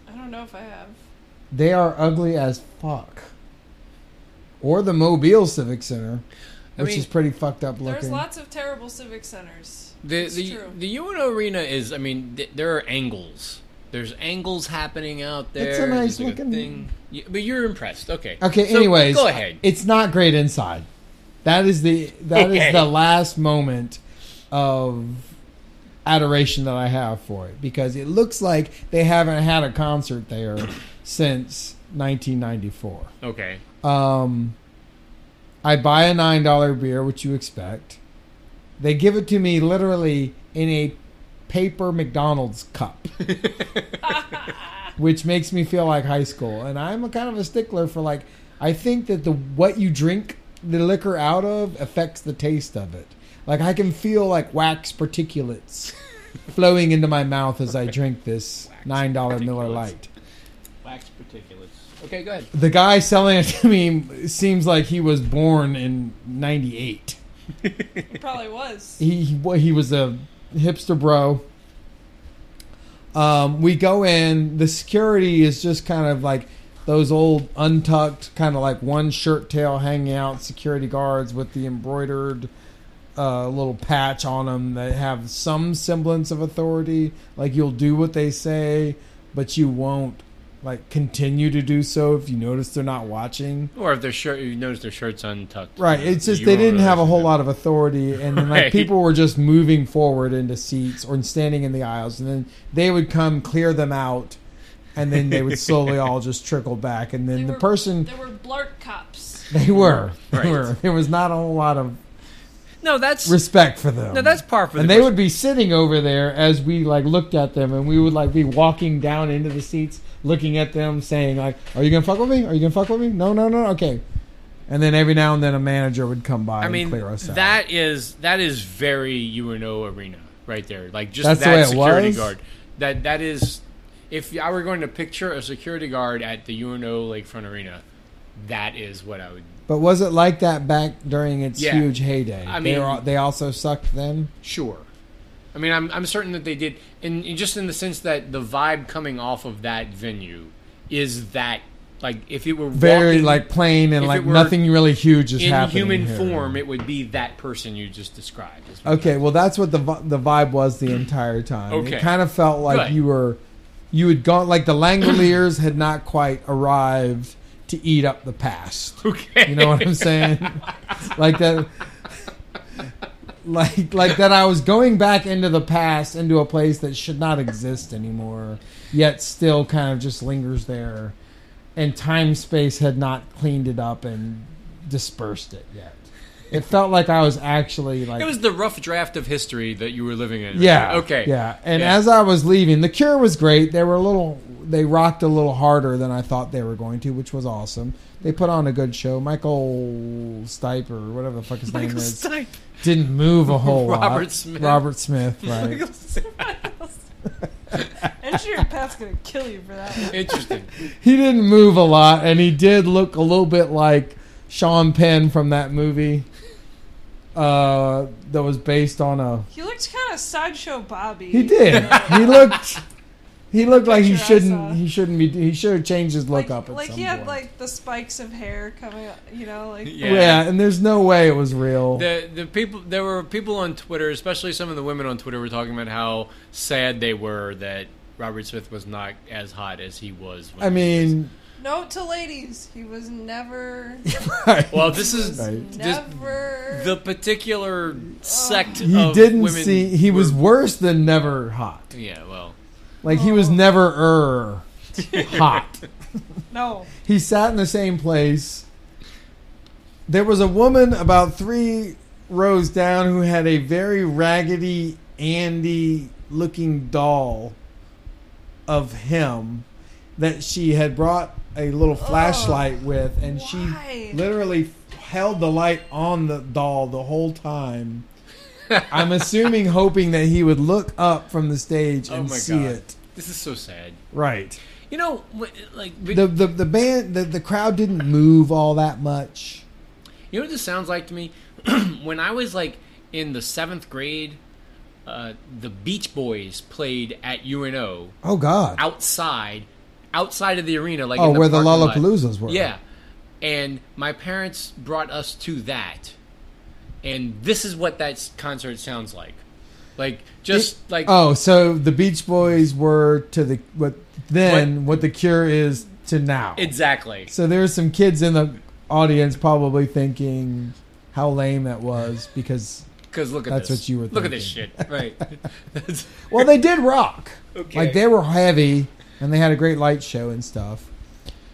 I don't know if I have. They are ugly as fuck. Or the Mobile Civic Center, which is pretty fucked up looking. There's lots of terrible civic centers. The true. UNO Arena is, I mean, there are angles. There's angles happening out there. It's a nice There's like looking thing. But you're impressed. Okay. Okay, So, anyways. go ahead. It's not great inside. That is the last moment of adoration that I have for it, because it looks like they haven't had a concert there since 1994. Okay. I buy a $9 beer, which you expect. They give it to me literally in a paper McDonald's cup, which makes me feel like high school. And I'm a kind of a stickler for like, I think that what you drink the liquor out of affects the taste of it. Like I can feel like wax particulates flowing into my mouth as I drink this $9 Miller Lite. Wax particulates. Okay, go ahead. The guy selling it to me seems like he was born in 98. It probably was. He was a hipster bro. We go in. The security is just kind of like those old untucked, kind of like one shirt tail hanging out security guards with the embroidered little patch on them that have some semblance of authority. Like you'll do what they say, but you won't like continue to do so if you notice they're not watching, or if you notice their shirt's untucked. right? It's just they didn't have a whole lot of authority, and then, like people were just moving forward into seats or standing in the aisles, and then they would come clear them out, and then they would slowly all just trickle back, and then There were blart cops. they were Right. there was not a whole lot of No, that's respect for them. No, that's par for the And they course. would be sitting over there as we like looked at them, and we would like be walking down into the seats, looking at them, saying like, "Are you gonna fuck with me? Are you gonna fuck with me? No, okay." And then every now and then a manager would come by and clear us out. that is very UNO Arena right there. Like just That's the that way it security was? guard. That is, if I were going to picture a security guard at the UNO Lakefront Arena, that is what I would. But was it like that back during its Yeah. huge heyday? I mean- they also sucked then. Sure. I mean, I'm certain that they did, and just in the sense that the vibe coming off of that venue is that, like, if it were Very walking, like plain and if like it were nothing really huge is in happening human here. form, it would be that person you just described. Okay, well that's what the vibe was the entire time. Okay. It kind of felt like Good. you had gone, like the Langoliers had not quite arrived to eat up the past. Okay. You know what I'm saying? Like that. Like that I was going back into the past, into a place that should not exist anymore, yet still kind of just lingers there, and time space had not cleaned it up and dispersed it yet. It felt like I was actually like... It was the rough draft of history that you were living in. Right? Yeah. Okay. Yeah. And as I was leaving, The Cure was great. They rocked a little harder than I thought they were going to, which was awesome. They put on a good show. Michael Stipe, or whatever the fuck his name is, Stipe. didn't move a whole lot. Robert Smith. Robert Smith, right. I'm sure your Pat's gonna kill you for that one. Interesting. He didn't move a lot, and he did look a little bit like Sean Penn from that movie that was based on a... He looked kind of Sideshow Bobby. He did. He looked like he picture I saw. shouldn't be. He should have changed his look up at like some he had point. like the spikes of hair coming up, you know, like Yeah, and there's no way it was real. The people, there were people on Twitter, especially some of the women on Twitter, were talking about how sad they were that Robert Smith was not as hot as he was. I mean, note to ladies, he was never. right. Well, this is Never. the particular sect He of didn't women. see. He was worse than never hot. Yeah, well, Like he was never hot. No. He sat in the same place. There was a woman about 3 rows down who had a very Raggedy Andy looking doll of him that she had brought a little flashlight with, and why? she literally held the light on the doll the whole time. I'm assuming hoping that he would look up from the stage and see it. This is so sad. Right. You know, like The band, the crowd didn't move all that much. You know what this sounds like to me? When I was like in the 7th grade, the Beach Boys played at UNO. Oh God! Outside of the arena, like where the parking lot. Lollapaloozas were. Yeah, and my parents brought us to that, and this is what that concert sounds like. Like so the Beach Boys were to the what the Cure is to now. Exactly. So there's some kids in the audience probably thinking how lame that was because look at that's this. what you were thinking. Look at this shit. Right. Well, they did rock. Okay. Like they were heavy and they had a great light show and stuff.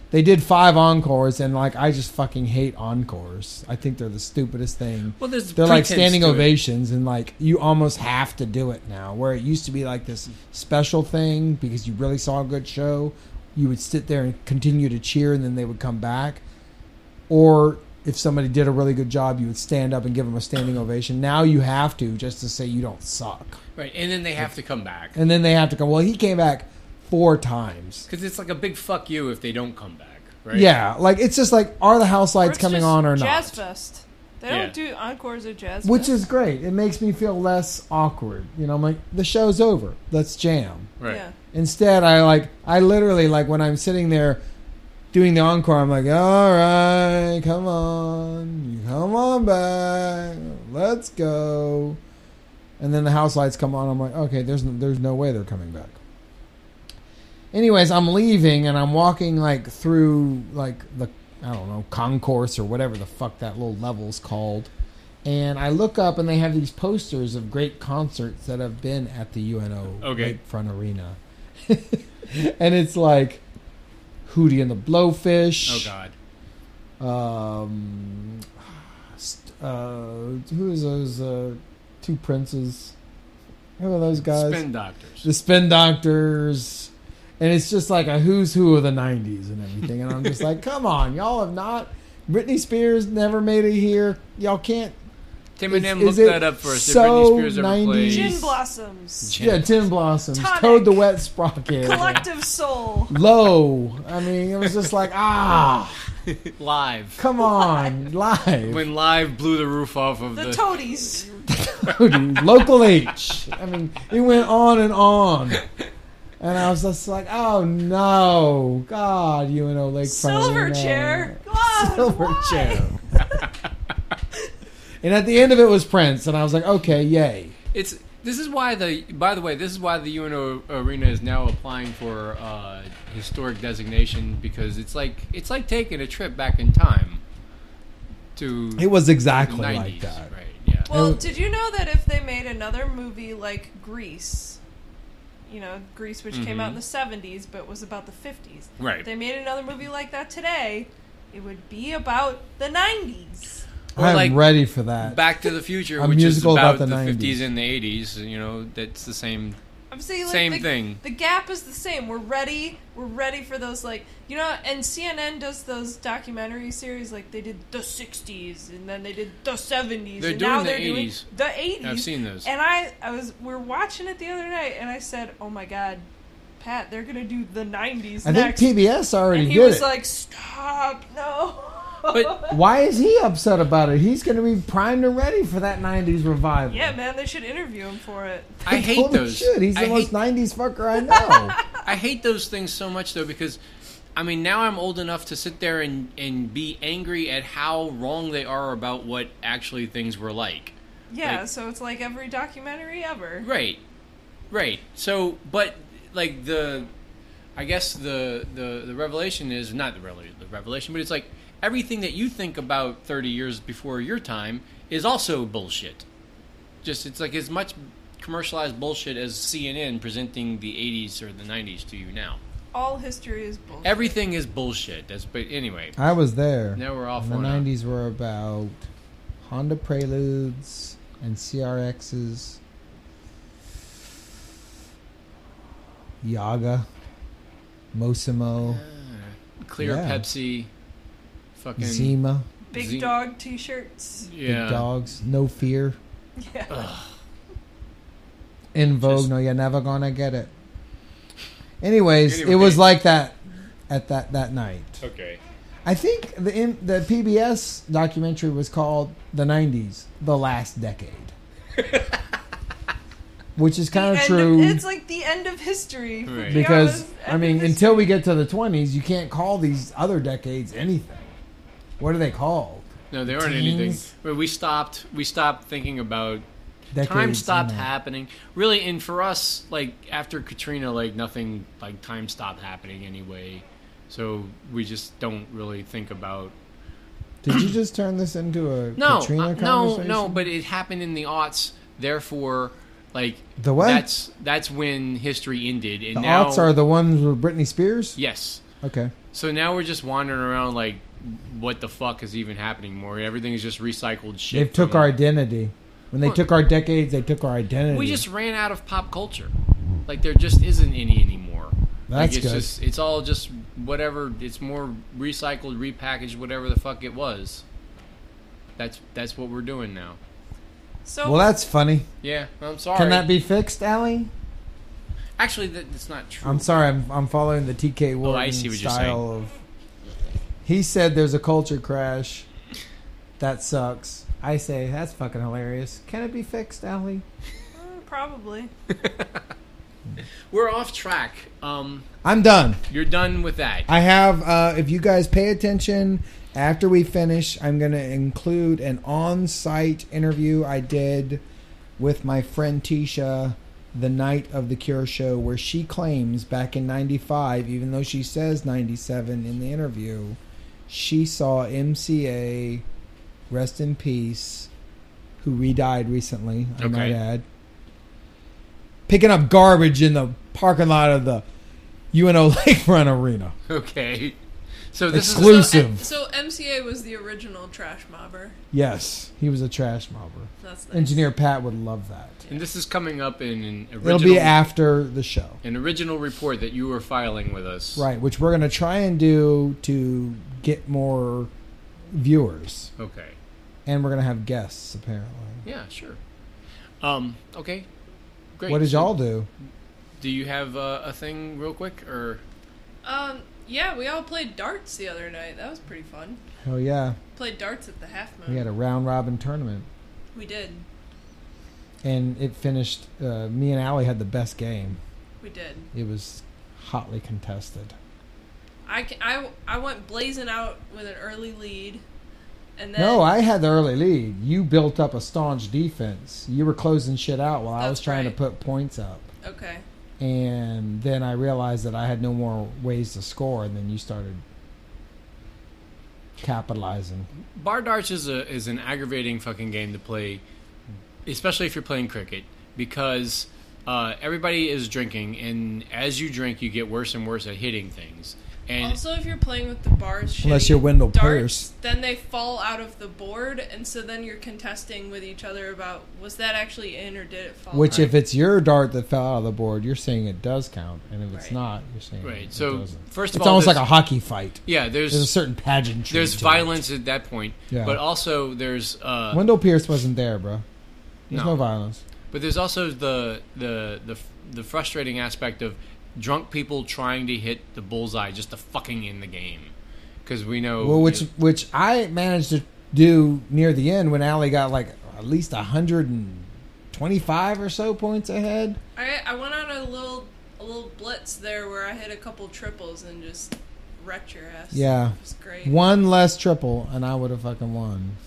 They did 5 encores, and like I just fucking hate encores. I think they're the stupidest thing. Well, there's they're like pretense standing to it. ovations, and like you almost have to do it now. Where it used to be like this special thing because you really saw a good show, you would sit there and continue to cheer, and then they would come back. Or if somebody did a really good job, you would stand up and give them a standing ovation. Now you have to just to say you don't suck. Right, and then they have to come back. And then they have to come. Well, he came back 4 times. Because it's like a big fuck you if they don't come back, right? Yeah, like it's just like, are the house lights coming on or not? Jazz Fest. They don't do encores at Jazz Fest. Which is great. It makes me feel less awkward. You know, I'm like, the show's over. Let's jam. Right. Yeah. Instead, I literally, like, when I'm sitting there doing the encore, I'm like, all right, come on back. Let's go. And then the house lights come on. I'm like, okay, there's no way they're coming back. Anyways, I'm leaving and I'm walking like through like the, I don't know, concourse or whatever the fuck that little level's called. And I look up and they have these posters of great concerts that have been at the UNO Lakefront Arena. And it's like Hootie and the Blowfish. Oh God. Who is those 2 princes? Who are those guys? Spin Doctors. The Spin Doctors. And it's just like a who's who of the 90s and everything. And I'm just like, come on, y'all have not. Britney Spears never made it here. Y'all can't. Tim and M looked that up for us. Did So Britney Spears ever 90s? play? Gin Blossoms. Yeah, Tin Blossoms. Tonic. Toad the Wet Sprocket. Collective Soul. Low. I mean, it was just like, Live. come on, live. When Live blew the roof off of The Toadies. Local H. I mean, it went on and on. And I was just like, oh no, God, UNO Lakefront Arena. Silverchair. God, Silverchair. And at the end of it was Prince, and I was like, okay, yay. This is why the UNO Arena is now applying for historic designation, because it's like taking a trip back in time to. It was exactly the 90s, like that. right? Yeah. Well, did you know that if they made another movie like Grease, Grease, which came out in the 70s but was about the 50s. Right. If they made another movie like that today, it would be about the 90s. Or I'm like ready for that. Back to the Future, A which is musical about about the the 50s and the 80s. That's the same. I'm saying like Same thing. The gap is the same. We're ready for those, like, and CNN does those documentary series, like they did the 60s and then they did the 70s. They're and doing now the they're 80s. doing the 80s. I've seen those. And we were watching it the other night and I said, oh my God, Pat, they're gonna do the 90s I next. think PBS already and he did was it. like, stop, no. But Why is he upset about it? He's going to be primed and ready for that 90s revival. Yeah, man, they should interview him for it. I hate Holy those. shit, he's the I most hate- 90s fucker I know. I hate those things so much though because, I mean, now I'm old enough to sit there and be angry at how wrong they are about what actually things were like. Yeah, Like- so it's like every documentary ever. Right. So, but like I guess the revelation is not the revelation, but it's like everything that you think about 30 years before your time is also bullshit. Just it's like as much commercialized bullshit as CNN presenting the 80s or the 90s to you now. All history is bullshit. Everything is bullshit. But anyway, I was there. now we're off The on 90s were about Honda Preludes and CRXs, Yaga, Mosimo, Clear Yeah. Pepsi, fucking Zima, Big dog t-shirts. yeah. Big Dogs, No Fear, Yeah. In Vogue, Just- No You're Never Gonna Get It. Anyways, Anyway. it was like that at that night. Okay. I think the PBS documentary was called The 90s, The Last Decade. Which is kind of The end true. it's like the end of history. Right. Because, Yeah, I mean, end of until we history. get to the 20s, you can't call these other decades anything. What are they called? No, they aren't anything. Teens? But we stopped thinking about Decades time stopped in that. happening. Really, and for us, like after Katrina, like nothing, like time stopped happening anyway. So we just don't really think about. Did you just turn this into a No, Katrina no, conversation? no. But it happened in the aughts. Therefore, like The what? That's when history ended. And The now, aughts are the ones with Britney Spears? yes. Okay. So now we're just wandering around like, what the fuck is even happening more? Everything is just recycled shit. They took from- our identity. When they Well, took our decades, they took our identity. We just ran out of pop culture. Like there just isn't any anymore. That's like, it's good. It's all just whatever. It's more recycled, repackaged, whatever the fuck it was. That's what we're doing now. So Well, that's funny. Yeah, I'm sorry. Can that be fixed, Allie? Actually, that's not true. I'm sorry. I'm following the TK Warden I see what you're style of. He said there's a culture crash. That sucks. I say that's fucking hilarious. Can it be fixed, Allie? probably. We're off track. I'm done. You're done with that. I have. If you guys pay attention, after we finish, I'm going to include an on-site interview I did with my friend Tisha the night of the Cure show, where she claims back in '95, even though she says '97 in the interview, she saw MCA, rest in peace, who re-died recently, I Okay. might add, picking up garbage in the parking lot of the UNO Lakefront Arena. Okay. So this Exclusive. So MCA was the original trash mobber. Yes, he was a trash mobber. That's nice. Engineer Pat would love that. and this is coming up in an original. It'll be after the show. An original report that you were filing with us. Right, which we're going to try and do to get more viewers. Okay. And we're going to have guests, apparently. Yeah, sure. Okay. Great. What did So, y'all do? Do you have a thing real quick or? Yeah, we all played darts the other night. That was pretty fun. Oh, yeah. Played darts at the Half Moon. We had a round-robin tournament. We did. And it finished... me and Allie had the best game. We did. It was hotly contested. I went blazing out with an early lead, and then No, I had the early lead. You built up a staunch defense. You were closing shit out while I was That's trying right. to put points up. Okay. And then I realized that I had no more ways to score, and then you started capitalizing. Bar darts is an aggravating fucking game to play, especially if you're playing cricket, because everybody is drinking, and as you drink, you get worse and worse at hitting things. And Also, if you're playing with the bars, Unless shitty you're Wendell darts, Pierce. then they fall out of the board, and so then you're contesting with each other about, was that actually in or did it fall? Which, out? if it's your dart that fell out of the board, you're saying it does count, and if it's Right. not, you're saying Right, it so, doesn't. first of It's all, almost like there's- a hockey fight. yeah, There's a certain pageantry. there's to violence at that point, Yeah. but also there's it. Wendell Pierce wasn't there, bro. There's No. no violence. but there's also the frustrating aspect of drunk people trying to hit the bullseye just to fucking end the game. Because we know... Well, which I managed to do near the end when Allie got like at least 125 or so points ahead. I went on a little blitz there where I hit a couple triples and just wrecked your ass. Yeah. It was great. One less triple and I would have fucking won.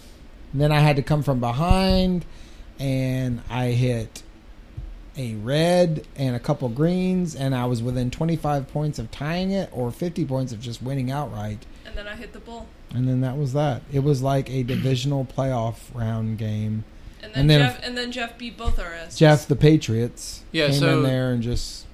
And then I had to come from behind and I hit a red and a couple greens and I was within 25 points of tying it or 50 points of just winning outright. And then I hit the bull. And then that was that. It was like a divisional playoff round game. And then Jeff beat both our asses. Jeff, the Patriots, came so, in there and just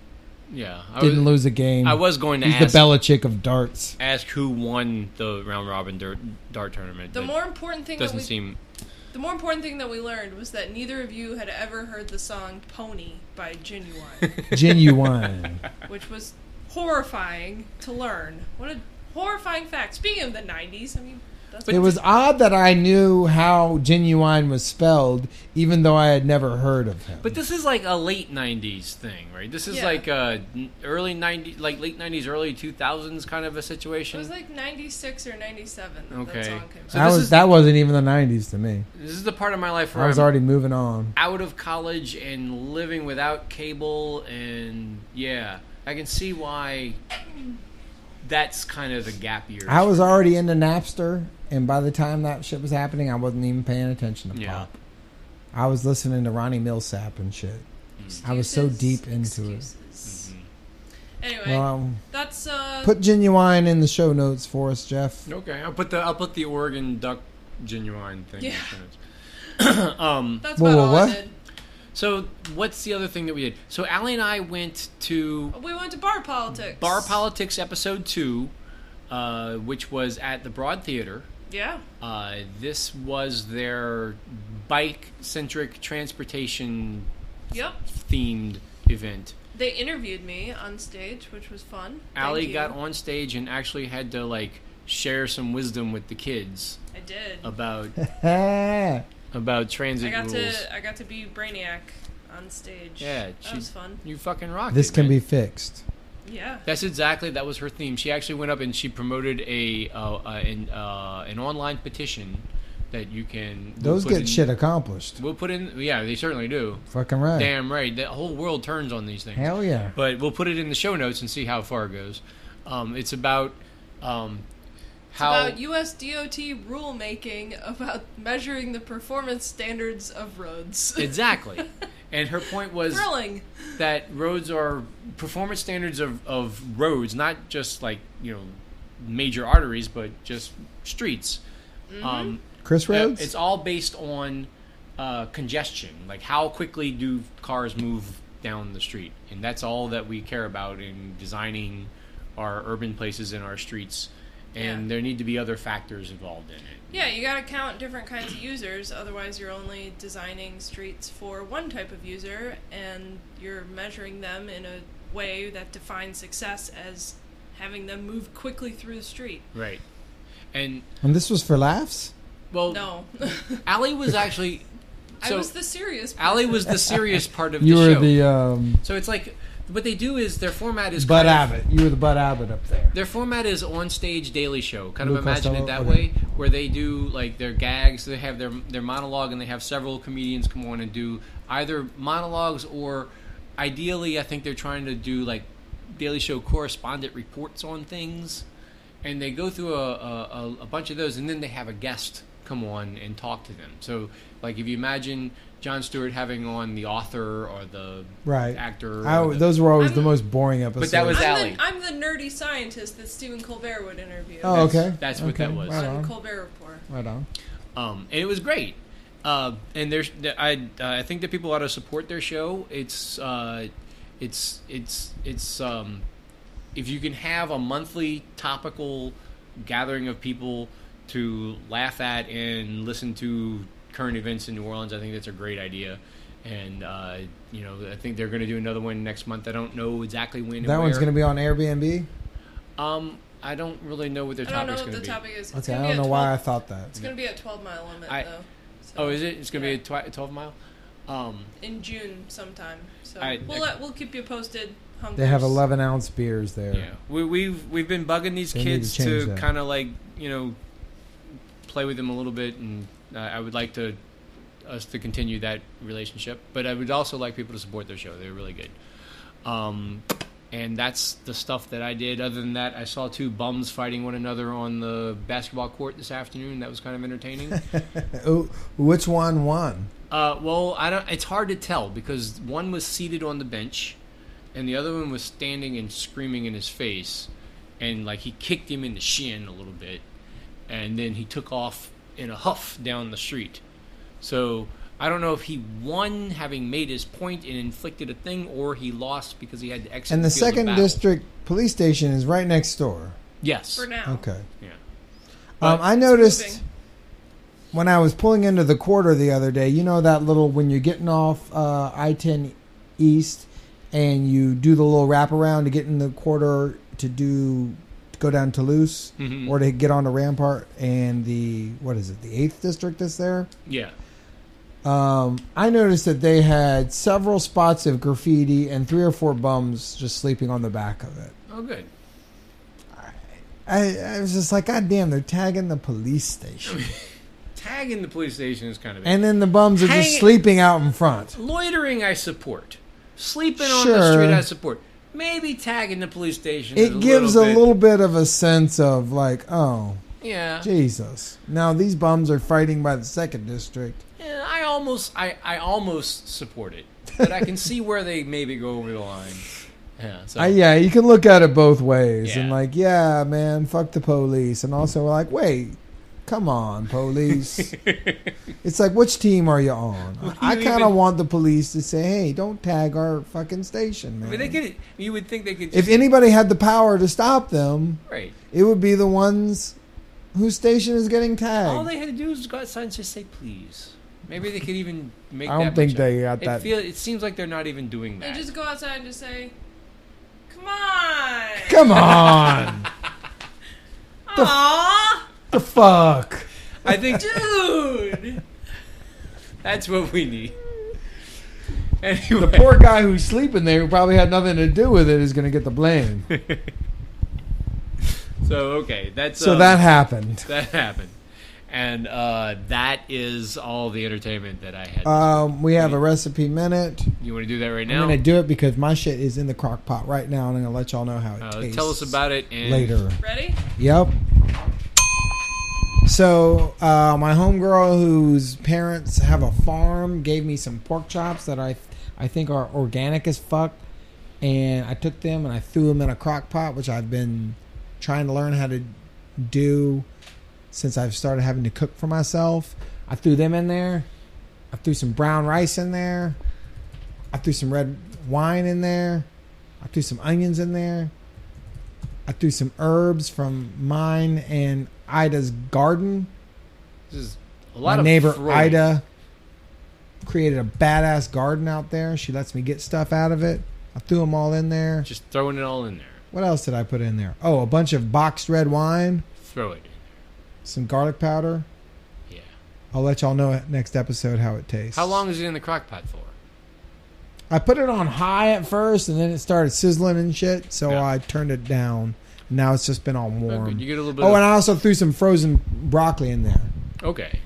didn't lose a game. I was going to He's ask... the Belichick of darts. Ask who won the round-robin dart tournament. The more important thing The more important thing that we learned was that neither of you had ever heard the song Pony by Genuine. Genuine. Which was horrifying to learn. What a horrifying fact. Speaking of the 90s, I mean... It was odd that I knew how Genuine was spelled, even though I had never heard of him. But this is like a late 90s thing, right? This is like early 90s, like late 90s, early 2000s kind of a situation. It was like 96 or 97 that okay. that song came out. So that wasn't even the 90s to me. This is the part of my life where I was already moving on. Out of college and living without cable, and I can see why that's kind of the gap years. I was already into Napster, and by the time that shit was happening, I wasn't even paying attention to pop. I was listening to Ronnie Millsap and shit. I was so deep into it. Anyway, that's put Genuine in the show notes for us, Jeff. Okay, I'll put the Oregon Duck Genuine thing. Yeah. That's about all I did. So, what's the other thing that we did? So, Allie and I went to... We went to Bar Politics. Bar Politics Episode 2, which was at the Broad Theater. Yeah. This was their bike-centric transportation themed event. They interviewed me on stage, which was fun. Allie got on stage and actually had to, share some wisdom with the kids. I did. About transit rules. I got to be Brainiac on stage. Yeah, that was fun. You fucking rocked. This can be fixed. Yeah, that was her theme. She actually went up and she promoted an online petition that you can. Those get shit accomplished. We'll put in. Yeah, they certainly do. Fucking right. Damn right. The whole world turns on these things. Hell yeah. But we'll put it in the show notes and see how far it goes. It's about. It's about U.S. DOT rulemaking about measuring the performance standards of roads. Exactly. And her point was thrilling. That roads are performance standards of roads, not just major arteries, but just streets. Mm-hmm. Chris roads? It's all based on congestion. Like how quickly do cars move down the street. And that's all that we care about in designing our urban places and our streets. And there need to be other factors involved in it. Yeah, you got to count different kinds of users. Otherwise, you're only designing streets for one type of user, and you're measuring them in a way that defines success as having them move quickly through the street. Right. And this was for laughs? Well, no. Allie was actually... I was the serious part. Allie was the serious part of the show. You were the... So it's like... What they do is their format is Bud Abbott. You were the Bud Abbott up there. Their format is on-stage Daily Show. Kind of Lou imagine Costello? it that way, where they do their gags. They have their monologue, and they have several comedians come on and do either monologues or, ideally, I think they're trying to do Daily Show correspondent reports on things, and they go through a bunch of those, and then they have a guest come on and talk to them. So, if you imagine Jon Stewart having on the author or the actor. Those were always the most boring episodes. But that was Allie. I'm the nerdy scientist that Stephen Colbert would interview. Oh, okay. That's what that was. Right on. Colbert Report. Right on. And it was great. And I think that people ought to support their show. It's if you can have a monthly topical gathering of people to laugh at and listen to current events in New Orleans, I think that's a great idea. And I think they're going to do another one next month. I don't know exactly when. That one's going to be on Airbnb. I don't really know what their topic's going to be. Topic is. Okay, I don't know why I thought that. It's going to be a 12-mile limit, though. So, oh, is it? It's going to be a 12 mile. in June sometime. So I- we'll keep you posted. They have 11-ounce beers there. Yeah, we've been bugging these They need kids to change to that. kind of like play with them a little bit, and I would like us to continue that relationship. But I would also like people to support their show. They're really good. And that's the stuff that I did. Other than that, I saw two bums fighting one another on the basketball court this afternoon. That was kind of entertaining. Which one won? Well, I don't. It's hard to tell because one was seated on the bench, and the other one was standing and screaming in his face, and like he kicked him in the shin a little bit, and then he took off in a huff down the street. So I don't know if he won having made his point and inflicted a thing, or he lost because he had to exit. And the field of 2nd battle. District Police Station is right next door. Yes. For now. Okay. Yeah. I It's noticed moving. when I was pulling into the quarter the other day, you know that little, when you're getting off I-10 East and you do the little wraparound to get in the quarter to go down Toulouse Mhm. or to get on to Rampart and the 8th District is there? Yeah. I noticed that they had several spots of graffiti and 3 or 4 bums just sleeping on the back of it. Oh, good. I was just like, God damn, they're tagging the police station. Tagging the police station is kind of. And then the bums are just Hang- sleeping out in front. Loitering, I support. Sleeping on Sure. the street, I support. Maybe tagging the police station. is It gives a bit- little bit of a sense of like, oh, Yeah. Jesus. Now these bums are fighting by the 2nd District. Yeah, I almost support it, but I can see where they maybe go over the line. Yeah. So. Yeah, you can look at it both ways. Yeah. And like, yeah, man, fuck the police. And also like, wait, come on, police. It's like, which team are you on? I kind of want the police to say, hey, don't tag our fucking station, man. I mean, they could. You would think they could. If anybody had the power to stop them, right. it would be the ones whose station is getting tagged. All they had to do is go outside and just say please. Maybe they could even make. I don't that think much they up. got that. It seems like they're not even doing They that. just go outside and just say, "Come on, Come on. Aww, The fuck? I think, dude, that's what we need. Anyway, The poor guy who's sleeping there who probably had nothing to do with it is going to get the blame. So okay, that's So that happened. that happened, and that is all the entertainment that I had. We have a recipe minute. You want to do that right I'm now? going to do it because my shit is in the crock pot right now, and I'm going to let y'all know how it tastes. Tell us about it and later. ready?" Yep. So, my homegirl whose parents have a farm gave me some pork chops that I think are organic as fuck. And I took them and I threw them in a crock pot, which I've been trying to learn how to do since I've started having to cook for myself. I threw them in there. I threw some brown rice in there. I threw some red wine in there. I threw some onions in there. I threw some herbs from mine and Ida's garden. This is a My lot of neighbor throwing. Ida created a badass garden out there. She lets me get stuff out of it. I threw them all in there. Just throwing it all in there. What else did I put in there? Oh, a bunch of boxed red wine, Throw it in some garlic powder. there. Yeah. I'll let y'all know next episode how it tastes. How long is it in the crock pot for? I put it on high at first, and then it started sizzling and shit, so Yeah. I turned it down. Now it's just been all warm. Good. You get a little bit. Oh, of, and I also threw some frozen broccoli in there. okay.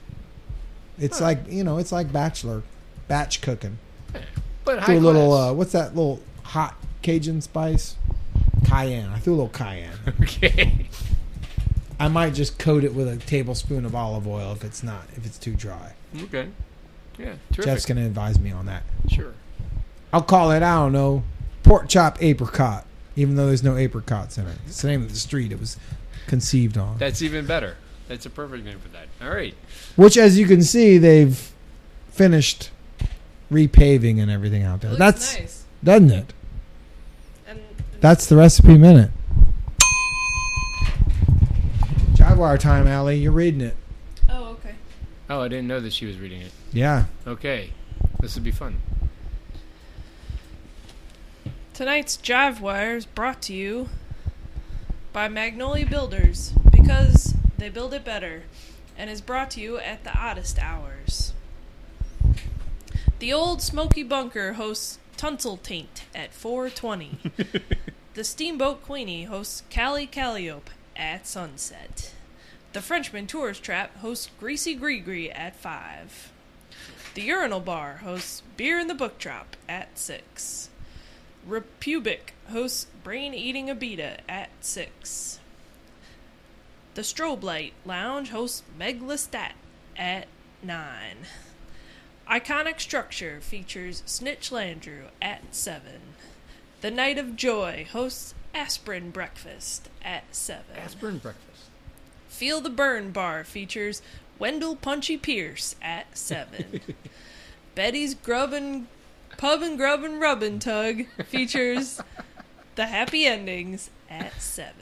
It's like, it's like batch cooking. But high Threw a little, class. what's that little hot Cajun spice? Cayenne. I threw a little cayenne. Okay. I might just coat it with a tablespoon of olive oil if it's too dry. Okay. Yeah. Terrific. Jeff's going to advise me on that. Sure. I'll call it, I don't know, pork chop apricot, even though there's no apricots in it. It's the name of the street it was conceived on. That's even better. That's a perfect name for that. All right. Which, as you can see, they've finished repaving and everything out there. Looks That's nice. Doesn't it? And That's the recipe minute. Jaguar time, Allie. You're reading it. oh, okay. Oh, I didn't know that she was reading it. Yeah. Okay. This would be fun. Tonight's Jive Wire is brought to you by Magnolia Builders because they build it better, and is brought to you at the oddest hours. The Old Smoky Bunker hosts Tunsil Taint at 4:20. The Steamboat Queenie hosts Callie Calliope at sunset. The Frenchman Tourist Trap hosts Greasy Gree at 5. The Urinal Bar hosts Beer in the Book Drop at 6. Republic hosts Brain Eating Abita at 6. The Strobe Light Lounge hosts Meg Lestat at 9. Iconic Structure features Snitch Landrew at 7. The Night of Joy hosts Aspirin Breakfast at 7. Aspirin breakfast. Feel the Burn Bar features Wendell Punchy Pierce at 7. Betty's Pub and Grub and Rubbin' Tug features The Happy Endings at 7.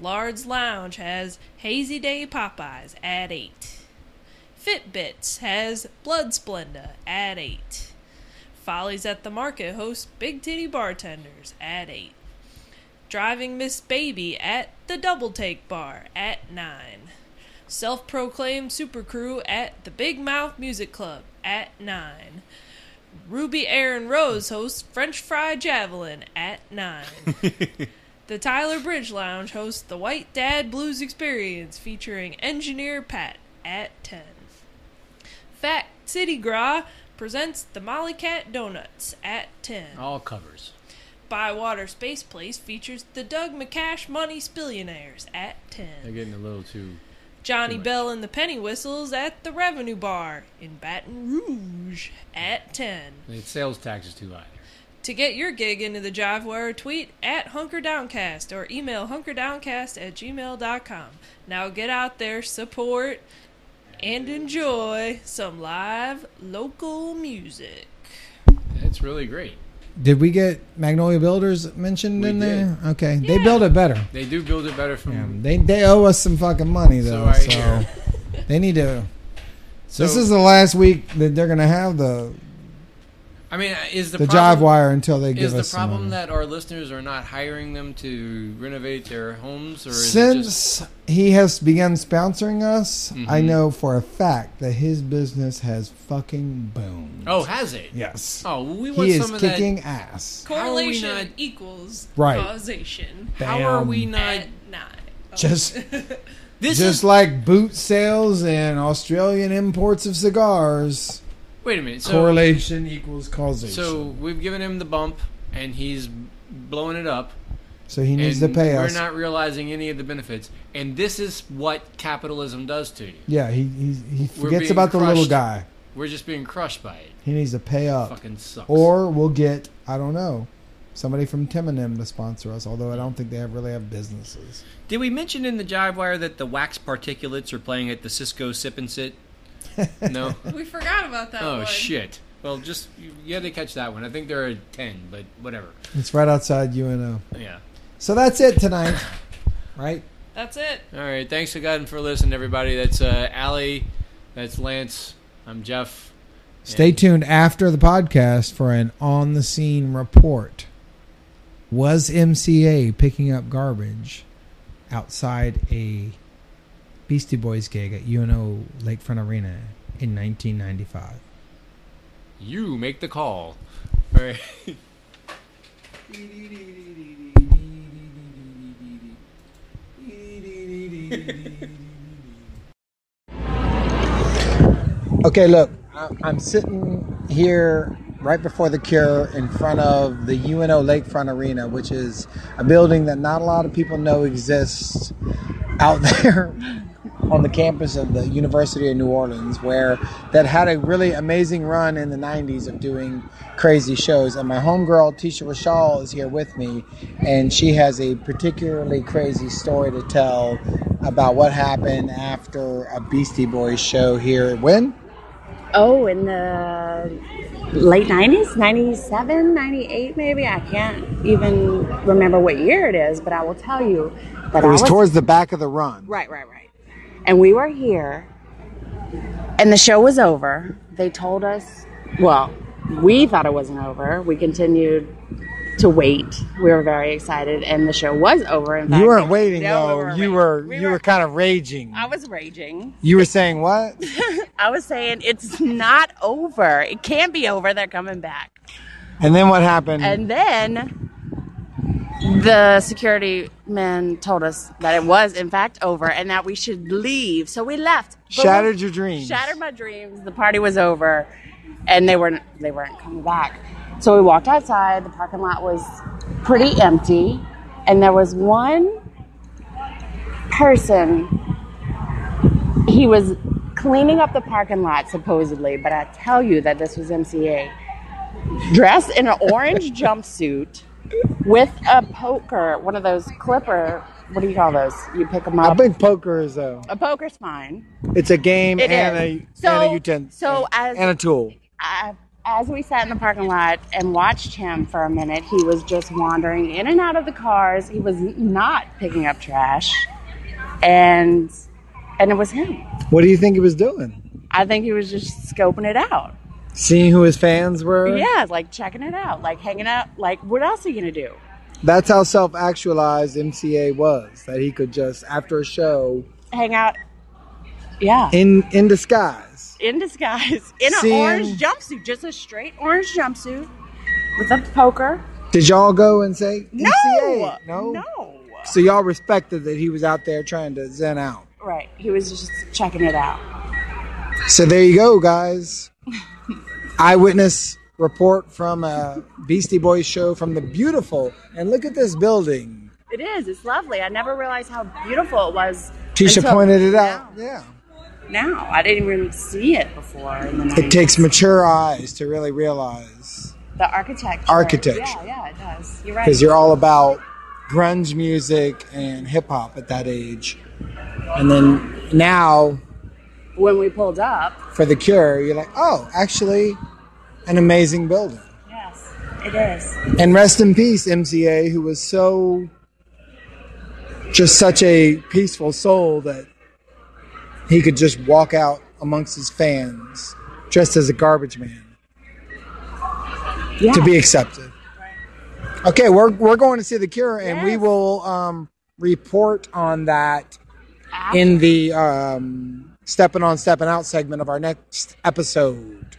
Lard's Lounge has Hazy Day Popeyes at 8. Fitbits has Blood Splenda at 8. Follies at the Market hosts Big Titty Bartenders at 8. Driving Miss Baby at the Double Take Bar at 9. Self-proclaimed super crew at the Big Mouth Music Club at 9. Ruby Aaron Rose hosts French Fry Javelin at 9. The Tyler Bridge Lounge hosts the White Dad Blues Experience featuring Engineer Pat at 10. Fat City Gras presents the Molly Cat Donuts at 10. All covers. Bywater Space Place features the Doug McCash Money Spillionaires at 10. They're getting a little too... Johnny Bell and the Penny Whistles at the Revenue Bar in Baton Rouge at 10. The sales tax is too high. To get your gig into the Jivewire, tweet at HunkerDowncast or email hunkerdowncast@gmail.com. Now get out there, support, and enjoy some live local music. That's really great. Did we get Magnolia Builders mentioned in there? did. Okay, Yeah. they build it better. They do build it better from... Yeah, they owe us some fucking money though, I so hear. they need to. So, This is the last week that they're gonna have the I mean, is the Jive problem... Wire until they give Is the us some problem money. that our listeners are not hiring them to renovate their homes? Or is it just... Since he has begun sponsoring us, Mhm. I know for a fact that his business has fucking boomed. Oh, has it? Yes. Oh, well, we want He is some of kicking that. ass. How are we Correlation not- equals Right. causation How are Bam. we not... at 9. Oh. Just This just is... like boot sales and Australian imports of cigars. Wait a minute. So, Correlation equals causation. so we've given him the bump, and he's blowing it up. So he needs to and pay we're us. not realizing any of the benefits. And this is what capitalism does to you. Yeah, he We're forgets being about the little crushed. guy. We're just being crushed by it. He needs to pay up. Fucking sucks. Or we'll get, I don't know, somebody from Timonim to sponsor us, although I don't think they really have businesses. Did we mention in the Jive Wire that the Wax Particulates are playing at the Cisco Sip and Sit? No? We forgot about that Oh, one. shit. Well, just, you had to catch that one. I think there are 10, but whatever. It's right outside UNO. Yeah. So that's it tonight, right? That's it. All right. Thanks again for listening, everybody. That's Allie. That's Lance. I'm Jeff. Stay And- tuned after the podcast for an on-the-scene report. Was MCA picking up garbage outside a Beastie Boys gig at UNO Lakefront Arena in 1995? You make the call. All right. Okay, look, I'm sitting here right before the Cure in front of the UNO Lakefront Arena, which is a building that not a lot of people know exists out there on the campus of the University of New Orleans, where that had a really amazing run in the 90s of doing crazy shows. And my homegirl, Tisha Rashal, is here with me, and she has a particularly crazy story to tell about what happened after a Beastie Boys show here. When? Oh, in the late 90s, 97, 98 maybe. I can't even remember what year it is, but I will tell you that It was towards the back of the run. Right. And we were here, and the show was over. They told us, well, we thought it wasn't over. We continued to wait. We were very excited, and the show was over. In fact, You weren't waiting, no, though. we You were kind of raging. I was raging. You were saying what? I was saying it's not over. It can't be over. They're coming back. And then what happened? And then the security men told us that it was in fact over and that we should leave. So we left. Shattered your dreams. Shattered my dreams. The party was over, and they weren't coming back. So we walked outside. The parking lot was pretty empty, and there was one person. He was cleaning up the parking lot supposedly, but I tell you that this was MCA, dressed in an orange jumpsuit with a poker, one of those clipper. What do you call those? You pick them up. I think poker is a poker's fine. It's a game It and is. a utensil and a tool. As we sat in the parking lot and watched him for a minute, he was just wandering in and out of the cars. He was not picking up trash, and it was him. What do you think he was doing? I think he was just scoping it out. Seeing who his fans were? Yeah, like checking it out, like hanging out. Like, what else are you going to do? That's how self-actualized MCA was. That he could just, after a show... Hang out. Yeah. In disguise. In disguise. In an orange jumpsuit. Just a straight orange jumpsuit with a poker. Did y'all go and say No. MCA? No. So y'all respected that he was out there trying to zen out. Right. He was just checking it out. So there you go, guys. Eyewitness report from a Beastie Boys show from the beautiful, and look at this building. It is. It's lovely. I never realized how beautiful it was. Tisha pointed it out. Yeah. Now. I didn't even see it before in the 90s. It takes mature eyes to really realize the architecture. Yeah, it does. You're right. Because you're all about grunge music and hip-hop at that age. And then now... when we pulled up for The Cure, you're like, oh, actually, an amazing building. Yes, it is. And rest in peace, MCA, who was just such a peaceful soul that he could just walk out amongst his fans dressed as a garbage man to be accepted. Right. Okay, we're going to see The Cure, and we will report on that in the Stepping On, Stepping Out segment of our next episode.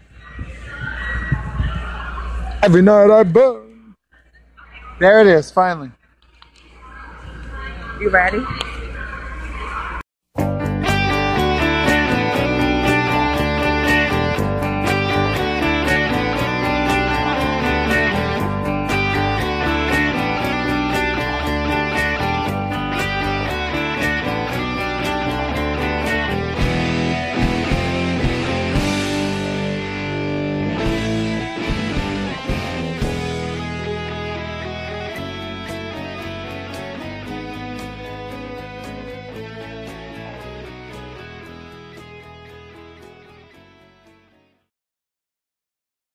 Every night I burn. There it is, finally. You ready?